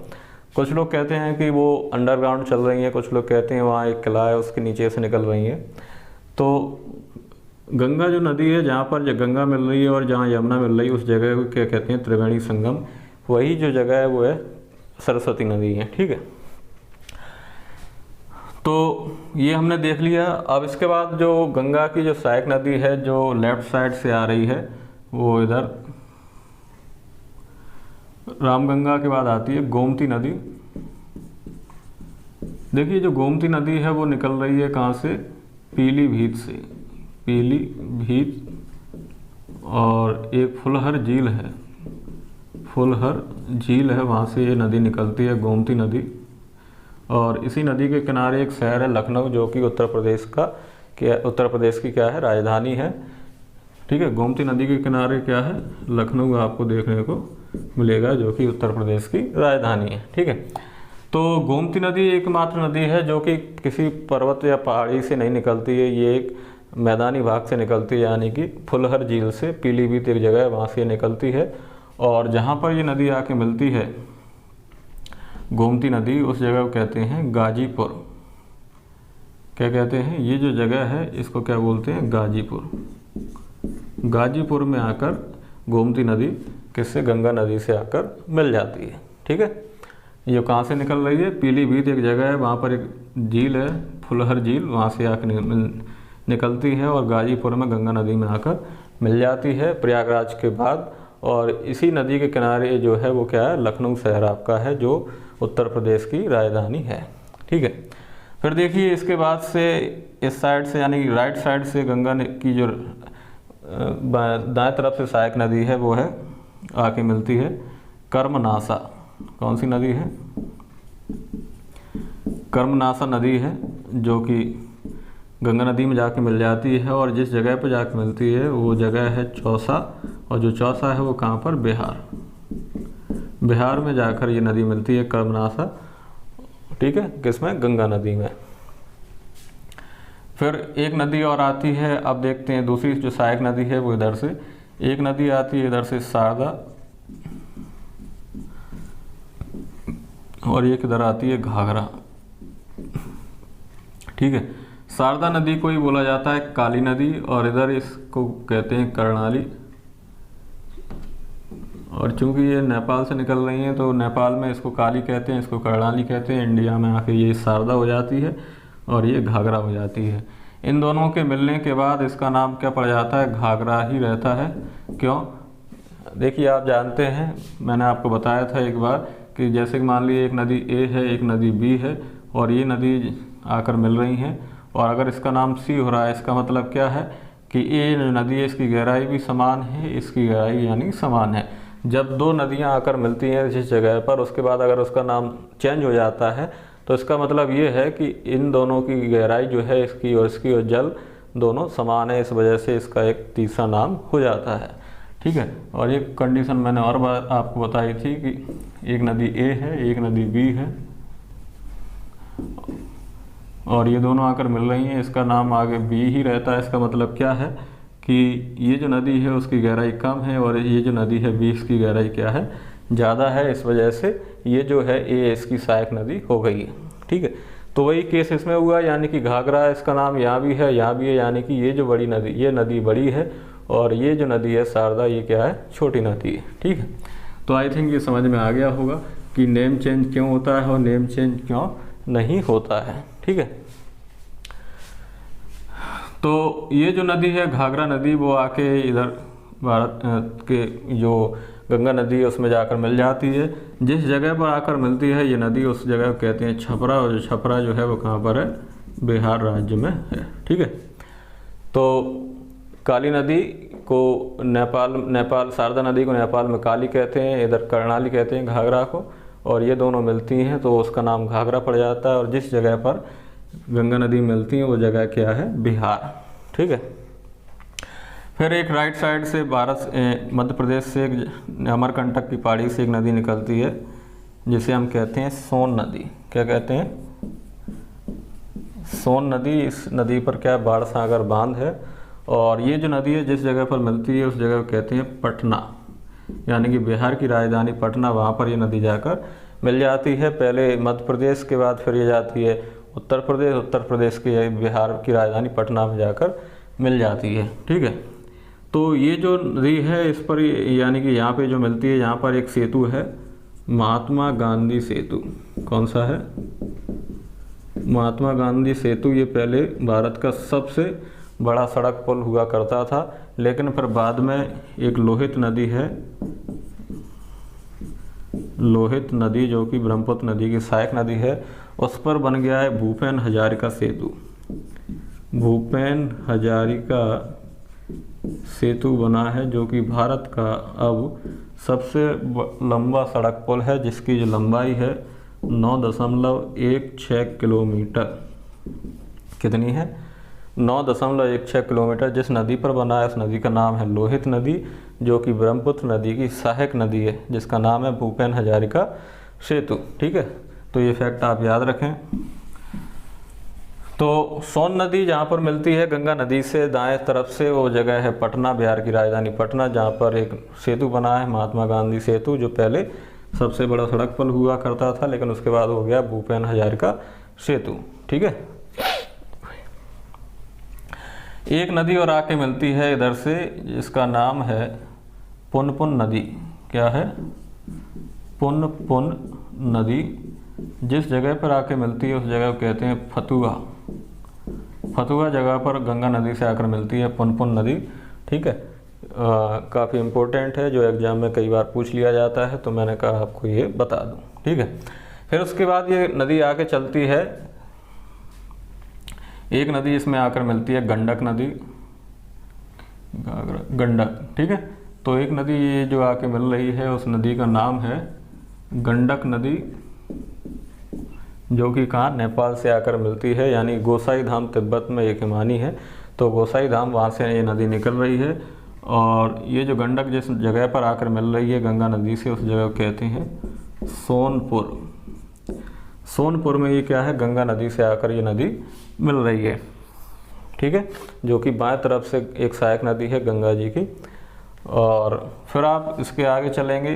कुछ लोग कहते हैं कि वो अंडरग्राउंड चल रही हैं, कुछ लोग कहते हैं वहाँ एक किला है उसके नीचे से निकल रही हैं। तो गंगा जो नदी है, जहाँ पर जो गंगा मिल रही है और जहाँ यमुना मिल रही है, उस जगह को क्या कहते हैं, त्रिवेणी संगम। वही जो जगह है वो है सरस्वती नदी है। ठीक है, तो ये हमने देख लिया। अब इसके बाद जो गंगा की जो सहायक नदी है जो लेफ्ट साइड से आ रही है, वो इधर रामगंगा के बाद आती है गोमती नदी। देखिए जो गोमती नदी है वो निकल रही है कहाँ से, पीलीभीत से। पीलीभीत, और एक फुलहर झील है, फुलहर झील है, वहाँ से ये नदी निकलती है, गोमती नदी। और इसी नदी के किनारे एक शहर है लखनऊ, जो कि उत्तर प्रदेश की क्या है, राजधानी है। ठीक है, गोमती नदी के किनारे क्या है, लखनऊ आपको देखने को मिलेगा, जो कि उत्तर प्रदेश की राजधानी है। ठीक है, तो गोमती नदी एकमात्र नदी है जो कि किसी पर्वत या पहाड़ी से नहीं निकलती है, ये एक मैदानी भाग से निकलती है, यानी कि फुलहर झील से। पीलीभीत एक जगह है, वहाँ से निकलती है। और जहाँ पर ये नदी आके मिलती है गोमती नदी, उस जगह को कहते हैं गाजीपुर। क्या कहते हैं, ये जो जगह है इसको क्या बोलते हैं, गाजीपुर। गाजीपुर में आकर गोमती नदी किससे, गंगा नदी से आकर मिल जाती है। ठीक है, ये कहाँ से निकल रही है, पीलीभीत एक जगह है, वहाँ पर एक झील है फुलहर झील, वहाँ से आकर निकलती है और गाजीपुर में गंगा नदी में आकर मिल जाती है प्रयागराज के बाद। और इसी नदी के किनारे जो है वो क्या है, लखनऊ शहर आपका है, जो उत्तर प्रदेश की राजधानी है। ठीक है, फिर देखिए इसके बाद से इस साइड से, यानी राइट साइड से गंगा की जो दाएं तरफ से सहायक नदी है वो है आके मिलती है कर्मनासा। कौन सी नदी है, कर्मनासा नदी है, जो कि गंगा नदी में जाके मिल जाती है। और जिस जगह पर जाके मिलती है वो जगह है चौसा, और जो चौसा है वो कहाँ पर, बिहार। बिहार में जाकर ये नदी मिलती है कर्मनासा। ठीक है, किसमें, गंगा नदी में। फिर एक नदी और आती है, अब देखते हैं दूसरी जो सहायक नदी है वो इधर से एक नदी आती है, इधर से शारदा, और एक इधर आती है घाघरा। ठीक है, शारदा नदी को ही बोला जाता है काली नदी, और इधर इसको कहते हैं कर्णाली। और चूंकि ये नेपाल से निकल रही हैं तो नेपाल में इसको काली कहते हैं, इसको कर्णाली कहते हैं। इंडिया में आके ये शारदा हो जाती है और ये घाघरा हो जाती है। इन दोनों के मिलने के बाद इसका नाम क्या पड़ जाता है, घाघरा ही रहता है। क्यों? देखिए, आप जानते हैं, मैंने आपको बताया था एक बार कि जैसे कि मान लीजिए एक नदी ए है, एक नदी बी है, और ये नदी आकर मिल रही हैं, और अगर इसका नाम सी हो रहा है, इसका मतलब क्या है कि ए जो नदी है इसकी गहराई भी समान है, इसकी गहराई यानी समान है। जब दो नदियां आकर मिलती हैं जिस जगह पर, उसके बाद अगर उसका नाम चेंज हो जाता है तो इसका मतलब ये है कि इन दोनों की गहराई जो है, इसकी और इसकी, और जल दोनों समान है। इस वजह से इसका एक तीसरा नाम हो जाता है। ठीक है। और ये कंडीशन मैंने और बार आपको बताई थी कि एक नदी ए है, एक नदी बी है, और ये दोनों आकर मिल रही हैं, इसका नाम आगे बी ही रहता है। इसका मतलब क्या है कि ये जो नदी है उसकी गहराई कम है, और ये जो नदी है बी, इसकी गहराई क्या है, ज़्यादा है। इस वजह से ये जो है ए इसकी सहायक नदी हो गई है। ठीक है। तो वही केस इसमें हुआ, यानी कि घाघरा इसका नाम यहाँ भी है, यहाँ भी है, यानी कि ये जो बड़ी नदी, ये नदी बड़ी है, और ये जो नदी है शारदा, ये क्या है, छोटी नदी है। ठीक है। तो आई थिंक ये समझ में आ गया होगा कि नेम चेंज क्यों होता है और नेम चेंज क्यों नहीं होता है। ठीक है। तो ये जो नदी है घाघरा नदी, वो आके इधर भारत के जो गंगा नदी है उसमें जाकर मिल जाती है। जिस जगह पर आकर मिलती है ये नदी, उस जगह को कहते हैं छपरा, और जो छपरा जो है वो कहाँ पर है, बिहार राज्य में है। ठीक है। तो काली नदी को नेपाल शारदा नदी को नेपाल में काली कहते हैं, इधर कर्णाली कहते हैं घाघरा को, और ये दोनों मिलती हैं तो उसका नाम घाघरा पड़ जाता है। और जिस जगह पर गंगा नदी मिलती है वो जगह क्या है, बिहार। ठीक है। फिर एक राइट साइड से मध्य प्रदेश से एक अमरकंटक की पहाड़ी से एक नदी निकलती है जिसे हम कहते हैं सोन नदी। क्या कहते हैं, सोन नदी। इस नदी पर क्या है, बाण सागर बांध है, और ये जो नदी है जिस जगह पर मिलती है उस जगह को कहते हैं पटना, यानी कि बिहार की राजधानी पटना, वहाँ पर ये नदी जाकर मिल जाती है। पहले मध्य प्रदेश के बाद फिर ये जाती है उत्तर प्रदेश, उत्तर प्रदेश के बिहार की राजधानी पटना में जाकर मिल जाती है। ठीक है। तो ये जो नदी है इस पर, यानी कि यहाँ पे जो मिलती है, यहाँ पर एक सेतु है, महात्मा गांधी सेतु। कौन सा है, महात्मा गांधी सेतु। ये पहले भारत का सबसे बड़ा सड़क पुल हुआ करता था, लेकिन फिर बाद में एक लोहित नदी है, लोहित नदी जो कि ब्रह्मपुत्र नदी की सहायक नदी है, उस पर बन गया है भूपेन हजारिका सेतु। भूपेन हजारिका सेतु बना है जो कि भारत का अब सबसे लंबा सड़क पुल है, जिसकी जो लंबाई है 9.16 किलोमीटर। कितनी है, 9.16 किलोमीटर। जिस नदी पर बना है उस नदी का नाम है लोहित नदी, जो कि ब्रह्मपुत्र नदी की सहायक नदी है, जिसका नाम है भूपेन हजारिका सेतु। ठीक है। तो ये फैक्ट आप याद रखें। तो सोन नदी जहाँ पर मिलती है गंगा नदी से दाएं तरफ से, वो जगह है पटना, बिहार की राजधानी पटना, जहाँ पर एक सेतु बना है महात्मा गांधी सेतु, जो पहले सबसे बड़ा सड़क पुल हुआ करता था, लेकिन उसके बाद हो गया भूपेन हजारिका सेतु। ठीक है। एक नदी और आके मिलती है इधर से, जिसका नाम है पुनपुन नदी। क्या है, पुनपुन नदी। जिस जगह पर आके मिलती है उस जगह को कहते हैं फतुहा। फतुहा जगह पर गंगा नदी से आकर मिलती है पुनपुन नदी। ठीक है। काफ़ी इम्पोर्टेंट है, जो एग्जाम में कई बार पूछ लिया जाता है, तो मैंने कहा आपको ये बता दूं। ठीक है। फिर उसके बाद ये नदी आके चलती है, एक नदी इसमें आकर मिलती है गंडक नदी, गंडक। ठीक है। तो एक नदी ये जो आके मिल रही है उस नदी का नाम है गंडक नदी, जो कि कहाँ, नेपाल से आकर मिलती है, यानी गोसाई धाम तिब्बत में एक हिमानी है, तो गोसाई धाम वहाँ से ये नदी निकल रही है। और ये जो गंडक जिस जगह पर आकर मिल रही है गंगा नदी से, उस जगह को कहते हैं सोनपुर। सोनपुर में ये क्या है, गंगा नदी से आकर ये नदी मिल रही है। ठीक है। जो कि बाएं तरफ से एक सहायक नदी है गंगा जी की। और फिर आप इसके आगे चलेंगे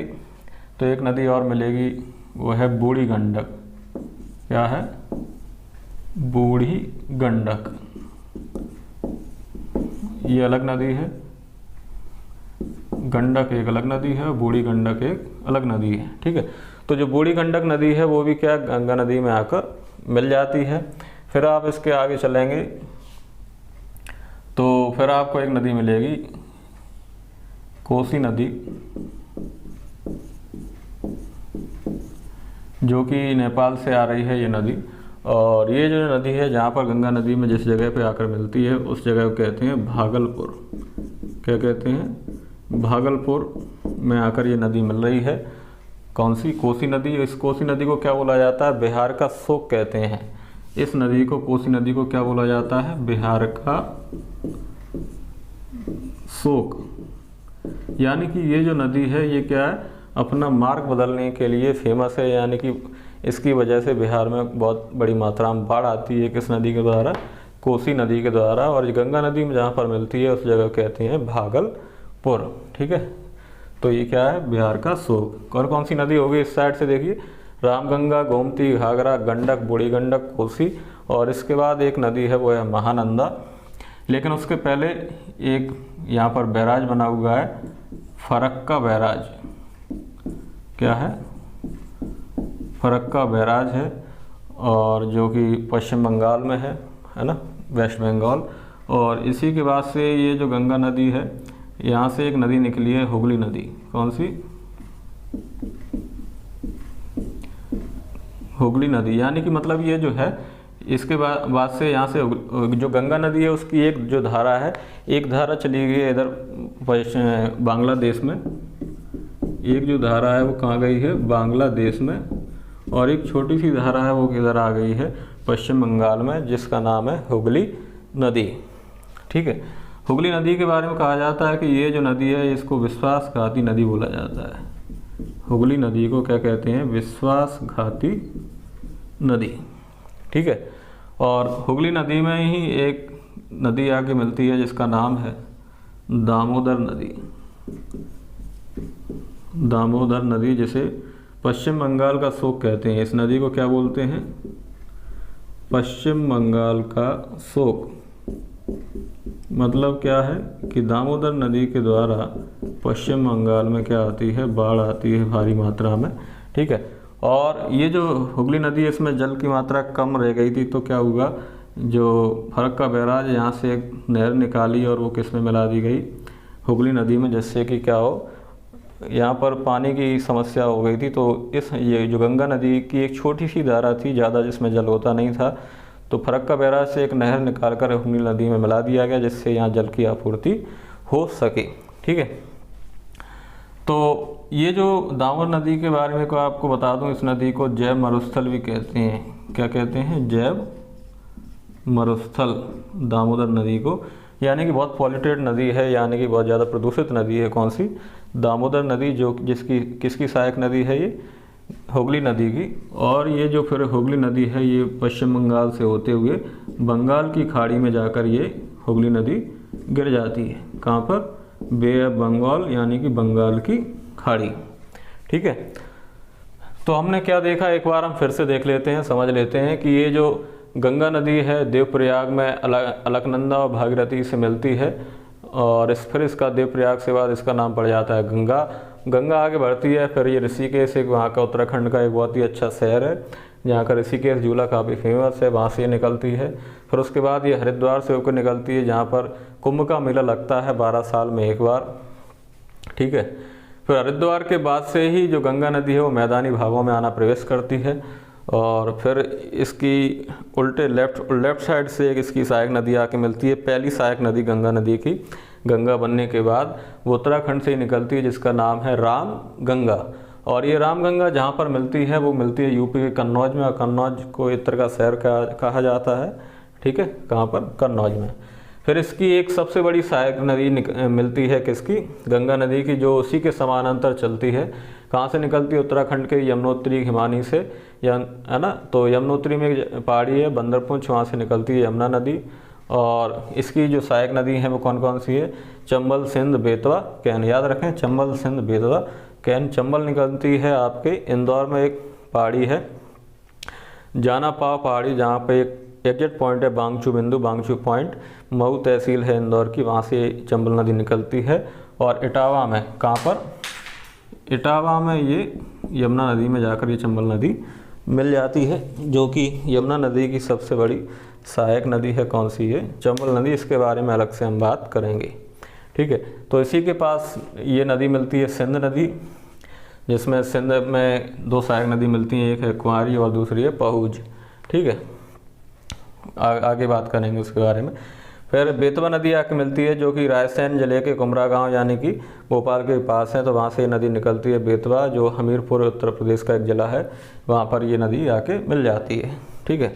तो एक नदी और मिलेगी, वो है बूढ़ी गंडक। क्या है, बूढ़ी गंडक, ये अलग नदी है, गंडक एक अलग नदी है, बूढ़ी गंडक एक अलग नदी है। ठीक है, तो जो बूढ़ी गंडक नदी है वो भी क्या गंगा नदी में आकर मिल जाती है। फिर आप इसके आगे चलेंगे तो फिर आपको एक नदी मिलेगी कोसी नदी, जो कि नेपाल से आ रही है ये नदी। और ये जो नदी है जहाँ पर गंगा नदी में जिस जगह पे आकर मिलती है उस जगह को कहते हैं भागलपुर। क्या कहते हैं? भागलपुर में आकर ये नदी मिल रही है। कौन सी? कोसी नदी। इस कोसी नदी को क्या बोला जाता है? बिहार का शोक कहते हैं। इस नदी को, कोसी नदी को क्या बोला जाता है? बिहार का शोक। यानी कि ये जो नदी है ये क्या है, अपना मार्ग बदलने के लिए फेमस है। यानी कि इसकी वजह से बिहार में बहुत बड़ी मात्रा में बाढ़ आती है। किस नदी के द्वारा? कोसी नदी के द्वारा। और गंगा नदी में जहाँ पर मिलती है उस जगह कहते हैं भागलपुर। ठीक है, तो ये क्या है? बिहार का शोक। और कौन सी नदी होगी इस साइड से? देखिए, रामगंगा, गोमती, घाघरा, गंडक, बूढ़ी गंडक, कोसी। और इसके बाद एक नदी है वो है महानंदा। लेकिन उसके पहले एक यहाँ पर बैराज बना हुआ है, फरक्का बैराज। क्या है? फरक्का बैराज है, और जो कि पश्चिम बंगाल में है ना, वेस्ट बंगाल। और इसी के बाद से ये जो गंगा नदी है, यहाँ से एक नदी निकली है, हुगली नदी। कौन सी? हुगली नदी। यानी कि मतलब ये जो है, इसके बाद से यहाँ से जो गंगा नदी है उसकी एक जो धारा है, एक धारा चली गई है इधर बांग्लादेश में। एक जो धारा है वो कहाँ गई है? बांग्लादेश में। और एक छोटी सी धारा है वो किधर आ गई है? पश्चिम बंगाल में, जिसका नाम है हुगली नदी। ठीक है, हुगली नदी के बारे में कहा जाता है कि ये जो नदी है इसको विश्वासघाती नदी बोला जाता है। हुगली नदी को क्या कहते हैं? विश्वासघाती नदी। ठीक है, और हुगली नदी में ही एक नदी आके मिलती है जिसका नाम है दामोदर नदी। दामोदर नदी, जिसे पश्चिम बंगाल का शोक कहते हैं। इस नदी को क्या बोलते हैं? पश्चिम बंगाल का शोक। मतलब क्या है कि दामोदर नदी के द्वारा पश्चिम बंगाल में क्या आती है? बाढ़ आती है भारी मात्रा में। ठीक है, और ये जो हुगली नदी है इसमें जल की मात्रा कम रह गई थी, तो क्या हुआ, जो फरक्का बैराज यहाँ से एक नहर निकाली और वो किस में मिला दी गई? हुगली नदी में, जिससे कि क्या हो, यहाँ पर पानी की समस्या हो गई थी। तो ये जो गंगा नदी की एक छोटी सी धारा थी, ज़्यादा जिसमें जल होता नहीं था, तो फरक्का बैराज से एक नहर निकाल कर हुगली नदी में मिला दिया गया, जिससे यहाँ जल की आपूर्ति हो सके। ठीक है, तो ये जो दामोदर नदी के बारे में को आपको बता दूं, इस नदी को जैव मरुस्थल भी कहते हैं। क्या कहते हैं? जैव मरुस्थल दामोदर नदी को। यानी कि बहुत पॉल्यूटेड नदी है, यानी कि बहुत ज़्यादा प्रदूषित नदी है। कौन सी? दामोदर नदी, जो किसकी सहायक नदी है? ये हुगली नदी की। और ये जो फिर हुगली नदी है ये पश्चिम बंगाल से होते हुए बंगाल की खाड़ी में जाकर ये हुगली नदी गिर जाती है। कहाँ पर? बे ऑफ बंगाल, यानी कि बंगाल की खाड़ी। ठीक है, तो हमने क्या देखा, एक बार हम फिर से देख लेते हैं, समझ लेते हैं कि ये जो गंगा नदी है देवप्रयाग में अलकनंदा और भागीरथी से मिलती है। और फिर इसका देवप्रयाग से बाद इसका नाम पड़ जाता है गंगा। गंगा आगे बढ़ती है, फिर ये ऋषिकेश, एक वहाँ का उत्तराखंड का एक बहुत ही अच्छा शहर है जहाँ का ऋषिकेश झूला काफ़ी फेमस है, वहाँ से ये निकलती है। फिर उसके बाद ये हरिद्वार से होकर निकलती है, जहाँ पर कुंभ का मेला लगता है 12 साल में एक बार। ठीक है, फिर हरिद्वार के बाद से ही जो गंगा नदी है वो मैदानी भागों में आना प्रवेश करती है। और फिर इसकी उल्टे लेफ्ट साइड से एक इसकी सहायक नदी आके मिलती है। पहली सहायक नदी गंगा नदी की, गंगा बनने के बाद वो उत्तराखंड से ही निकलती है, जिसका नाम है राम गंगा। और ये राम गंगा जहाँ पर मिलती है वो मिलती है यूपी के कन्नौज में। और कन्नौज को इत्र का शहर कहा जाता है। ठीक है, कहाँ पर? कन्नौज में। फिर इसकी एक सबसे बड़ी सहायक नदी मिलती है किसकी? गंगा नदी की, जो उसी के समानांतर चलती है। कहाँ से निकलती है? उत्तराखंड के यमुनोत्री हिमानी से, है ना। तो यमुनोत्री में एक पहाड़ी है बंदरपुंछ, वहाँ से निकलती है यमुना नदी। और इसकी जो सहायक नदी है वो कौन कौन सी है? चंबल, सिंध, बेतवा, कैन। याद रखें, चंबल, सिंध, बेतवा, कैन। चंबल निकलती है आपके इंदौर में, एक पहाड़ी है जाना पाव पहाड़ी, जहाँ पे एक एग्जैक्ट पॉइंट है बांगचू बिंदु, बांगचू पॉइंट, मऊ तहसील है इंदौर की, वहाँ से चंबल नदी निकलती है। और इटावा में, कहाँ पर, इटावा में ये यमुना नदी में जाकर ये चंबल नदी मिल जाती है, जो कि यमुना नदी की सबसे बड़ी सहायक नदी है। कौन सी है? चंबल नदी। इसके बारे में अलग से हम बात करेंगे, ठीक है। तो इसी के पास ये नदी मिलती है सिंध नदी, जिसमें सिंध में 2 सहायक नदी मिलती हैं, एक है कुंवारी और दूसरी है पहुज, ठीक है। आगे बात करेंगे उसके बारे में। फिर बेतवा नदी आके मिलती है, जो कि रायसेन जिले के कुमरा गांव यानी कि भोपाल के पास है, तो वहाँ से ये नदी निकलती है बेतवा, जो हमीरपुर उत्तर प्रदेश का एक ज़िला है, वहाँ पर ये नदी आके मिल जाती है, ठीक है।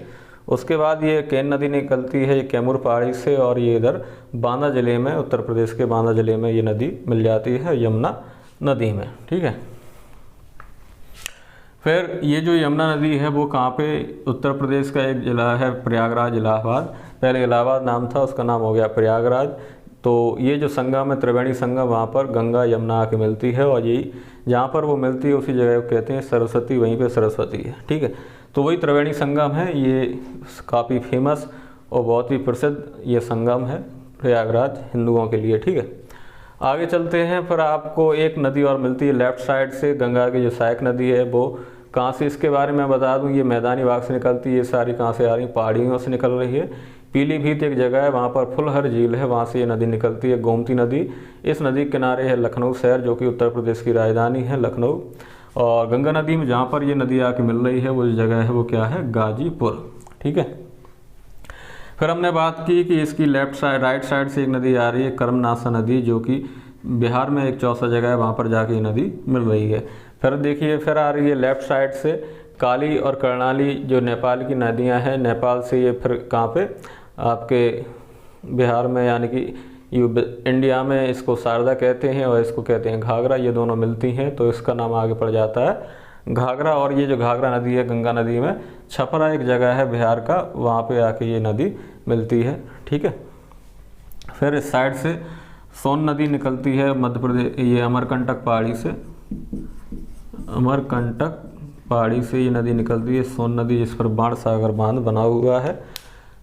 उसके बाद ये केन नदी निकलती है कैमूर पहाड़ी से, और ये इधर बांदा ज़िले में, उत्तर प्रदेश के बांदा ज़िले में ये नदी मिल जाती है यमुना नदी में, ठीक है। फिर ये जो यमुना नदी है वो कहाँ पे, उत्तर प्रदेश का एक ज़िला है प्रयागराज, इलाहाबाद। पहले इलाहाबाद नाम था, उसका नाम हो गया प्रयागराज। तो ये जो संगम है, त्रिवेणी संगम, वहाँ पर गंगा यमुना आके मिलती है, और यही जहाँ पर वो मिलती है उसी जगह को कहते हैं सरस्वती, वहीं पे सरस्वती है, ठीक है। तो वही त्रिवेणी संगम है, ये काफ़ी फेमस और बहुत ही प्रसिद्ध ये संगम है प्रयागराज हिंदुओं के लिए, ठीक है। आगे चलते हैं। फिर आपको एक नदी और मिलती है लेफ़्ट साइड से, गंगा की जो सहायक नदी है वो कहाँ से, इसके बारे में बता दूं, ये मैदानी भाग से निकलती है, ये सारी कहाँ से आ रही, पहाड़ियों से निकल रही है। पीलीभीत एक जगह है, वहाँ पर फुलहर झील है, वहाँ से ये नदी निकलती है, गोमती नदी। इस नदी के किनारे है लखनऊ शहर, जो कि उत्तर प्रदेश की राजधानी है लखनऊ। और गंगा नदी में जहाँ पर ये नदी आके मिल रही है वो जगह है वो क्या है, गाजीपुर, ठीक है। फिर हमने बात की कि इसकी लेफ्ट साइड, राइट साइड से एक नदी आ रही है कर्मनासा नदी, जो कि बिहार में एक चौसा जगह है, वहाँ पर जाके ये नदी मिल रही है। फिर देखिए, फिर आ रही है लेफ्ट साइड से काली और कर्णाली, जो नेपाल की नदियाँ हैं, नेपाल से ये फिर कहाँ पे, आपके बिहार में, यानी कि इंडिया में इसको शारदा कहते हैं और इसको कहते हैं घाघरा, ये दोनों मिलती हैं, तो इसका नाम आगे पड़ जाता है घाघरा। और ये जो घाघरा नदी है गंगा नदी में, छपरा एक जगह है बिहार का, वहाँ पे आके ये नदी मिलती है, ठीक है। फिर इस साइड से सोन नदी निकलती है मध्य प्रदेश, ये अमरकंटक पहाड़ी से, अमरकंटक पहाड़ी से ये नदी निकलती है सोन नदी, जिस पर बाण सागर बांध बना हुआ है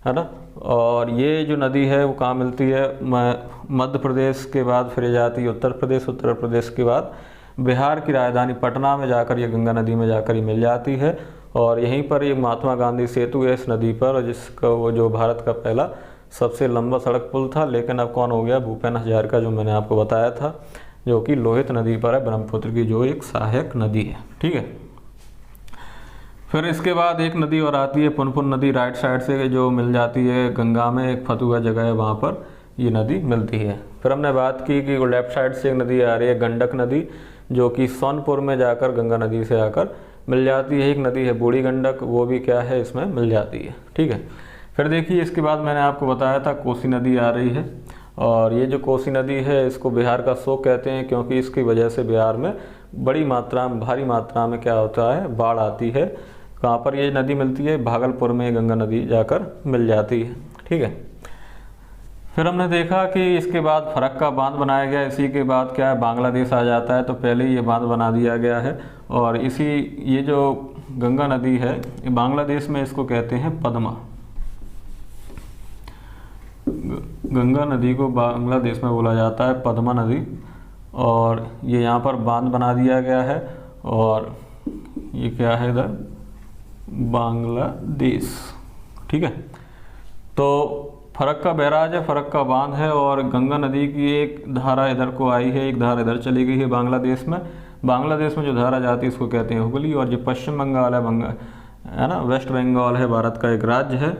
ना। और ये जो नदी है वो कहाँ मिलती है, मध्य प्रदेश के बाद फिर जाती है उत्तर प्रदेश, उत्तर प्रदेश के बाद बिहार की राजधानी पटना में जाकर ये गंगा नदी में जाकर ये मिल जाती है। और यहीं पर ये महात्मा गांधी सेतु है इस नदी पर, जिसका वो जो भारत का पहला सबसे लंबा सड़क पुल था, लेकिन अब कौन हो गया, भूपेन हजारिका, जो मैंने आपको बताया था, जो कि लोहित नदी पर है, ब्रह्मपुत्र की जो एक सहायक नदी है, ठीक है। फिर इसके बाद एक नदी और आती है पुनपुन नदी, राइट साइड से जो मिल जाती है गंगा में, एक फतुहा जगह है वहाँ पर ये नदी मिलती है। फिर हमने बात की कि लेफ्ट साइड से एक नदी आ रही है गंडक नदी, जो कि सोनपुर में जाकर गंगा नदी से आकर मिल जाती है। एक नदी है बूढ़ी गंडक, वो भी क्या है, इसमें मिल जाती है, ठीक है। फिर देखिए, इसके बाद मैंने आपको बताया था कोसी नदी आ रही है, और ये जो कोसी नदी है इसको बिहार का शोक कहते हैं, क्योंकि इसकी वजह से बिहार में बड़ी मात्रा में, भारी मात्रा में क्या होता है, बाढ़ आती है। कहाँ पर ये नदी मिलती है, भागलपुर में गंगा नदी जाकर मिल जाती है, ठीक है। फिर हमने देखा कि इसके बाद फरक्का बांध बनाया गया, इसी के बाद क्या है, बांग्लादेश आ जाता है, तो पहले ये बांध बना दिया गया है। और इसी ये जो गंगा नदी है, बांग्लादेश में इसको कहते हैं पद्मा, गंगा नदी को बांग्लादेश में बोला जाता है पद्मा नदी। और ये यहाँ पर बांध बना दिया गया है, और ये क्या है, इधर बांग्लादेश, ठीक है। तो फरक्का बैराज है, फरक्का बांध है, और गंगा नदी की एक धारा इधर को आई है, एक धारा इधर चली गई है बांग्लादेश में। बांग्लादेश में जो धारा जाती है इसको कहते हैं हुगली। और जो पश्चिम बंगाल है ना, वेस्ट बंगाल है, भारत का एक राज्य है,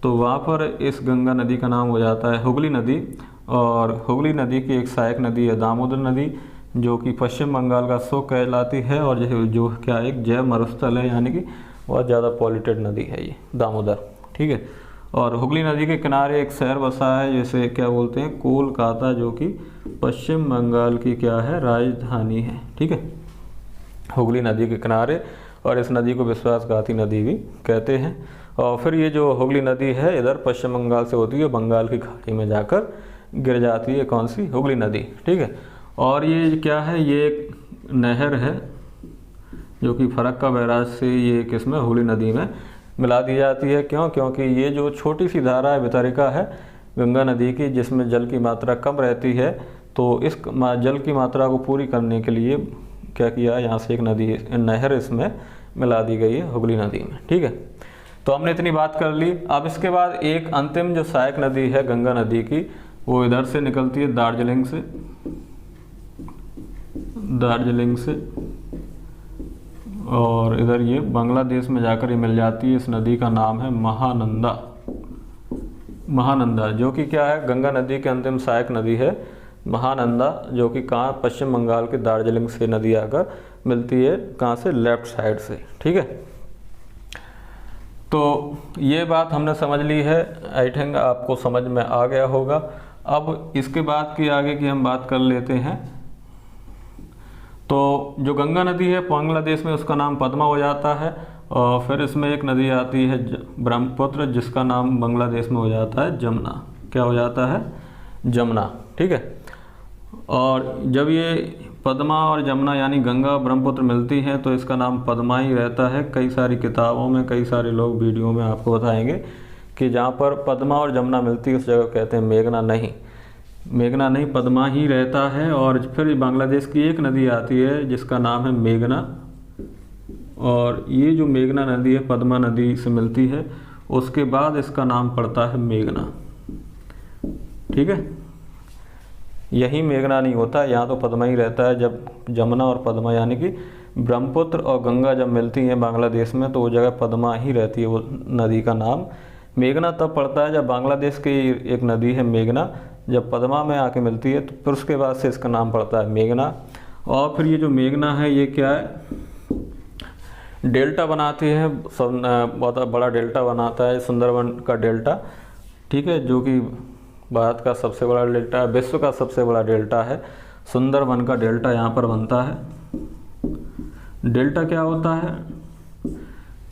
तो वहाँ पर इस गंगा नदी का नाम हो जाता है हुगली नदी। और हुगली नदी की एक सहायक नदी है दामोदर नदी, जो कि पश्चिम बंगाल का शोक कहलाती है, और जो क्या एक जैव मरुस्थल है, यानी कि बहुत ज़्यादा पॉल्यूटेड नदी है ये दामोदर, ठीक है। और हुगली नदी के किनारे एक शहर बसा है, जैसे क्या बोलते हैं, कोलकाता, जो कि पश्चिम बंगाल की क्या है, राजधानी है, ठीक है, हुगली नदी के किनारे। और इस नदी को विश्वासघाती नदी भी कहते हैं। और फिर ये जो हुगली नदी है इधर पश्चिम बंगाल से होती है, बंगाल की खाड़ी में जाकर गिर जाती है, कौन सी, हुगली नदी, ठीक है। और ये क्या है, ये एक नहर है जो कि फरक्का बैराज से ये किसमें, हुगली नदी में मिला दी जाती है। क्यों? क्योंकि ये जो छोटी सी धारा है, वितरिका है गंगा नदी की, जिसमें जल की मात्रा कम रहती है, तो इस जल की मात्रा को पूरी करने के लिए क्या किया, यहाँ से एक नहर इसमें मिला दी गई है हुगली नदी में। ठीक है, तो हमने इतनी बात कर ली। अब इसके बाद एक अंतिम जो सहायक नदी है गंगा नदी की, वो इधर से निकलती है दार्जिलिंग से, और इधर ये बांग्लादेश में जाकर ये मिल जाती है। इस नदी का नाम है महानंदा, जो कि क्या है, गंगा नदी की अंतिम सहायक नदी है महानंदा, जो कि कहाँ, पश्चिम बंगाल के दार्जिलिंग से नदी आकर मिलती है, कहाँ से, लेफ्ट साइड से। ठीक है, तो ये बात हमने समझ ली है, आई थिंक आपको समझ में आ गया होगा। अब इसके बाद की आगे की हम बात कर लेते हैं। तो जो गंगा नदी है बांग्लादेश में उसका नाम पद्मा हो जाता है, और फिर इसमें एक नदी आती है ब्रह्मपुत्र, जिसका नाम बांग्लादेश में हो जाता है जमुना। क्या हो जाता है? जमुना। ठीक है, और जब ये पद्मा और जमुना यानी गंगा ब्रह्मपुत्र मिलती हैं तो इसका नाम पद्मा ही रहता है। कई सारी किताबों में, कई सारे लोग वीडियो में आपको बताएंगे कि जहाँ पर पद्मा और जमुना मिलती है उस जगह कहते हैं मेघना। नहीं, पद्मा ही रहता है। और फिर बांग्लादेश की एक नदी आती है जिसका नाम है मेघना, और ये जो मेघना नदी है पद्मा नदी से मिलती है, उसके बाद इसका नाम पड़ता है मेघना। ठीक है, यही मेघना नहीं होता, यहाँ तो पद्मा ही रहता है। जब जमुना और पद्मा यानी कि ब्रह्मपुत्र और गंगा जब मिलती हैं बांग्लादेश में, तो वो जगह पद्मा ही रहती है। वो नदी का नाम मेघना तब पड़ता है जब बांग्लादेश की एक नदी है मेघना, जब पद्मा में आके मिलती है, तो फिर उसके बाद से इसका नाम पड़ता है मेघना। और फिर ये जो मेघना है ये क्या है, डेल्टा बनाती है, बहुत बड़ा डेल्टा बनाता है, सुंदरबन का डेल्टा। ठीक है, जो कि भारत का सबसे बड़ा डेल्टा है, विश्व का सबसे बड़ा डेल्टा है, सुंदरबन का डेल्टा यहाँ पर बनता है। डेल्टा क्या होता है?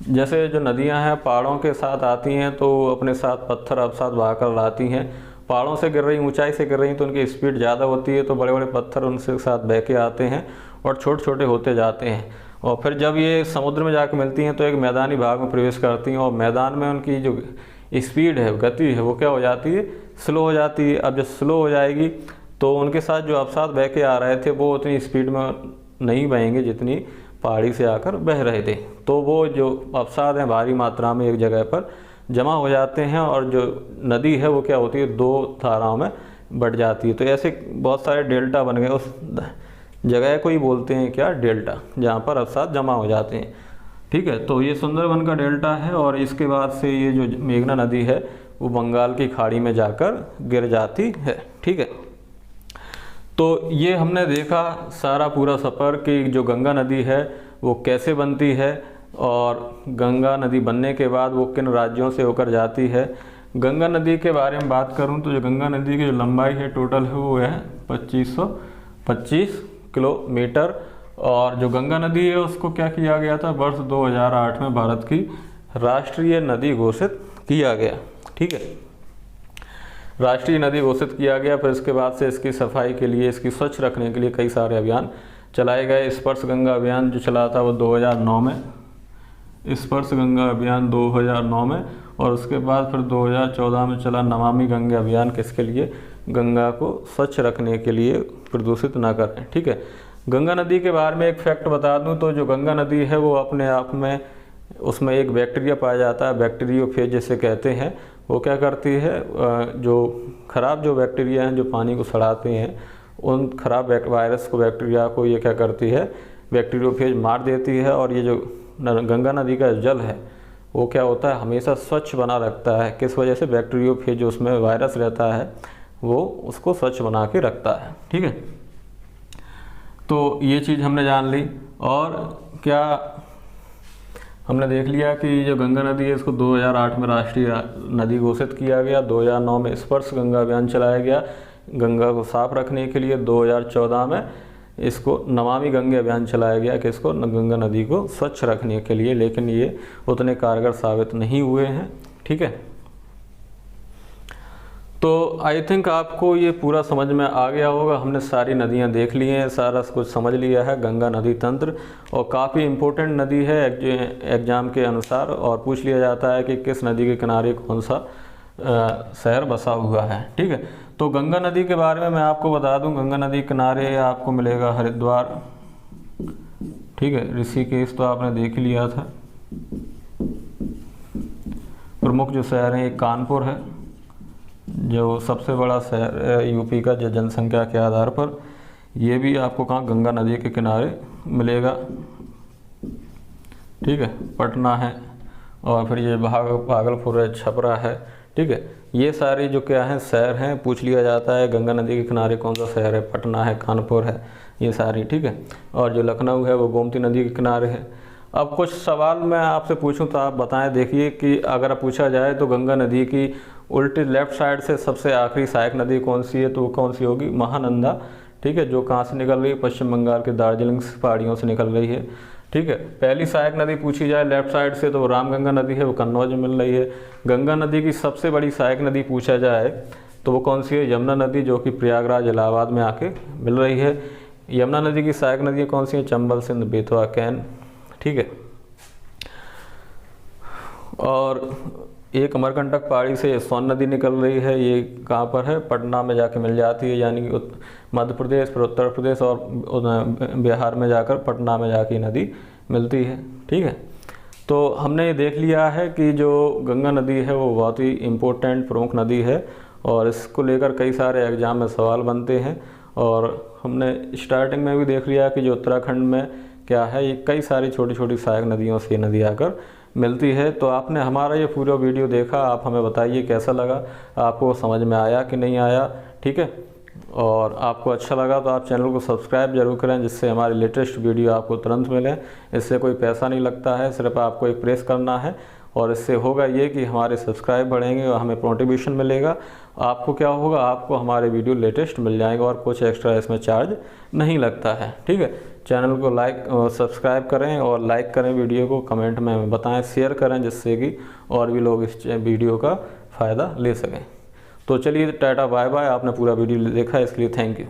जैसे जो नदियाँ हैं पहाड़ों के साथ आती हैं तो अपने साथ पत्थर अवसाद बहाकर लाती हैं। पहाड़ों से गिर रही, ऊंचाई से गिर रही तो उनकी स्पीड ज़्यादा होती है, तो बड़े बड़े पत्थर उनसे साथ बह के आते हैं और छोटे छोटे होते जाते हैं। और फिर जब ये समुद्र में जाकर मिलती हैं तो एक मैदानी भाग में प्रवेश करती हैं, और मैदान में उनकी जो स्पीड है, गति है, वो क्या हो जाती है, स्लो हो जाती है। अब जब स्लो हो जाएगी तो उनके साथ जो अवसाद बह के आ रहे थे वो उतनी स्पीड में नहीं बहेंगे जितनी पहाड़ी से आकर बह रहे थे। तो वो जो अवसाद हैं भारी मात्रा में एक जगह पर जमा हो जाते हैं, और जो नदी है वो क्या होती है, दो धाराओं में बढ़ जाती है। तो ऐसे बहुत सारे डेल्टा बन गए। उस जगह को ही बोलते हैं क्या, डेल्टा, जहाँ पर अवसाद जमा हो जाते हैं। ठीक है, तो ये सुंदरबन का डेल्टा है। और इसके बाद से ये जो मेघना नदी है वो बंगाल की खाड़ी में जाकर गिर जाती है। ठीक है, तो ये हमने देखा सारा पूरा सफ़र कि जो गंगा नदी है वो कैसे बनती है, और गंगा नदी बनने के बाद वो किन राज्यों से होकर जाती है। गंगा नदी के बारे में बात करूं तो जो गंगा नदी की जो लंबाई है टोटल है वो है 2525 किलोमीटर। और जो गंगा नदी है उसको क्या किया गया था, वर्ष 2008 में भारत की राष्ट्रीय नदी घोषित किया गया। ठीक है, राष्ट्रीय नदी घोषित किया गया। फिर इसके बाद से इसकी सफाई के लिए, इसकी स्वच्छ रखने के लिए कई सारे अभियान चलाए गए। स्पर्श गंगा अभियान जो चला था वो 2009 में, स्पर्श गंगा अभियान 2009 में, और उसके बाद फिर 2014 में चला नमामि गंगा अभियान। किसके लिए, गंगा को स्वच्छ रखने के लिए, प्रदूषित ना करें। ठीक है, गंगा नदी के बारे में एक फैक्ट बता दूं तो जो गंगा नदी है वो अपने आप में, उसमें एक बैक्टीरिया पाया जाता है, बैक्टीरियोफेज जिसे कहते हैं। वो क्या करती है, जो खराब जो बैक्टीरिया हैं जो पानी को सड़ाते हैं, उन खराब वायरस को, बैक्टीरिया को ये क्या करती है, बैक्टीरियोफेज मार देती है। और ये जो गंगा नदी का जल है वो क्या होता है, हमेशा स्वच्छ बना रखता है। किस वजह से, बैक्टीरियोफेज जो उसमें वायरस रहता है वो उसको स्वच्छ बना के रखता है। ठीक है, तो ये चीज़ हमने जान ली। और क्या हमने देख लिया कि जो गंगा नदी है इसको 2008 में राष्ट्रीय नदी घोषित किया गया, 2009 में स्पर्श गंगा अभियान चलाया गया गंगा को साफ रखने के लिए, 2014 में इसको नमामि गंगा अभियान चलाया गया कि इसको गंगा नदी को स्वच्छ रखने के लिए, लेकिन ये उतने कारगर साबित नहीं हुए हैं। ठीक है, तो आई थिंक आपको ये पूरा समझ में आ गया होगा। हमने सारी नदियाँ देख ली हैं, सारा कुछ समझ लिया है गंगा नदी तंत्र, और काफ़ी इम्पोर्टेंट नदी है एग्ज़ाम के अनुसार, और पूछ लिया जाता है कि किस नदी के किनारे कौन सा शहर बसा हुआ है। ठीक है, तो गंगा नदी के बारे में मैं आपको बता दूं, गंगा नदी किनारे आपको मिलेगा हरिद्वार, ठीक है, ऋषिकेश तो आपने देख लिया था। प्रमुख जो शहर हैं, एक कानपुर है जो सबसे बड़ा शहर है यूपी का जो जनसंख्या के आधार पर, ये भी आपको कहाँ गंगा नदी के किनारे मिलेगा। ठीक है, पटना है, और फिर ये भागलपुर है, छपरा है। ठीक है, ये सारी जो क्या है शहर हैं, पूछ लिया जाता है गंगा नदी के किनारे कौन सा शहर है, पटना है, कानपुर है, ये सारी। ठीक है, और जो लखनऊ है वो गोमती नदी के किनारे है। अब कुछ सवाल मैं आपसे पूछूं तो आप बताएं। देखिए कि अगर पूछा जाए तो गंगा नदी की उल्टी लेफ्ट साइड से सबसे आखिरी सहायक नदी कौन सी है, तो वो कौन सी होगी, महानंदा। ठीक है, जो कहाँ से निकल रही है, पश्चिम बंगाल के दार्जिलिंग पहाड़ियों से निकल रही है। ठीक है, पहली सहायक नदी पूछी जाए लेफ्ट साइड से तो वो रामगंगा नदी है, वो कन्नौज में मिल रही है। गंगा नदी की सबसे बड़ी सहायक नदी पूछा जाए तो वो कौन सी है, यमुना नदी, जो कि प्रयागराज इलाहाबाद में आके मिल रही है। यमुना नदी की सहायक नदियाँ कौन सी हैं, चंबल, सिंध, बेतवा, कैन। ठीक है, और एक अमरकंटक पहाड़ी से सोन नदी निकल रही है, ये कहाँ पर है, पटना में जाके मिल जाती है, यानी कि मध्य प्रदेश, फिर उत्तर प्रदेश और बिहार में जाकर पटना में जाके नदी मिलती है। ठीक है, तो हमने ये देख लिया है कि जो गंगा नदी है वो बहुत ही इम्पोर्टेंट प्रमुख नदी है, और इसको लेकर कई सारे एग्जाम में सवाल बनते हैं। और हमने स्टार्टिंग में भी देख लिया कि जो उत्तराखंड में क्या है, ये कई सारी छोटी छोटी सहायक नदियों से नदी आकर मिलती है। तो आपने हमारा ये पूरा वीडियो देखा, आप हमें बताइए कैसा लगा, आपको समझ में आया कि नहीं आया। ठीक है, और आपको अच्छा लगा तो आप चैनल को सब्सक्राइब जरूर करें, जिससे हमारी लेटेस्ट वीडियो आपको तुरंत मिले। इससे कोई पैसा नहीं लगता है, सिर्फ आपको एक प्रेस करना है, और इससे होगा ये कि हमारे सब्सक्राइब बढ़ेंगे और हमें मोटिवेशन मिलेगा। आपको क्या होगा, आपको हमारे वीडियो लेटेस्ट मिल जाएंगे और कुछ एक्स्ट्रा इसमें चार्ज नहीं लगता है। ठीक है, चैनल को लाइक सब्सक्राइब करें और लाइक करें वीडियो को, कमेंट में बताएं, शेयर करें, जिससे कि और भी लोग इस वीडियो का फ़ायदा ले सकें। तो चलिए टाटा बाय बाय। आपने पूरा वीडियो देखा, इसके लिए थैंक यू।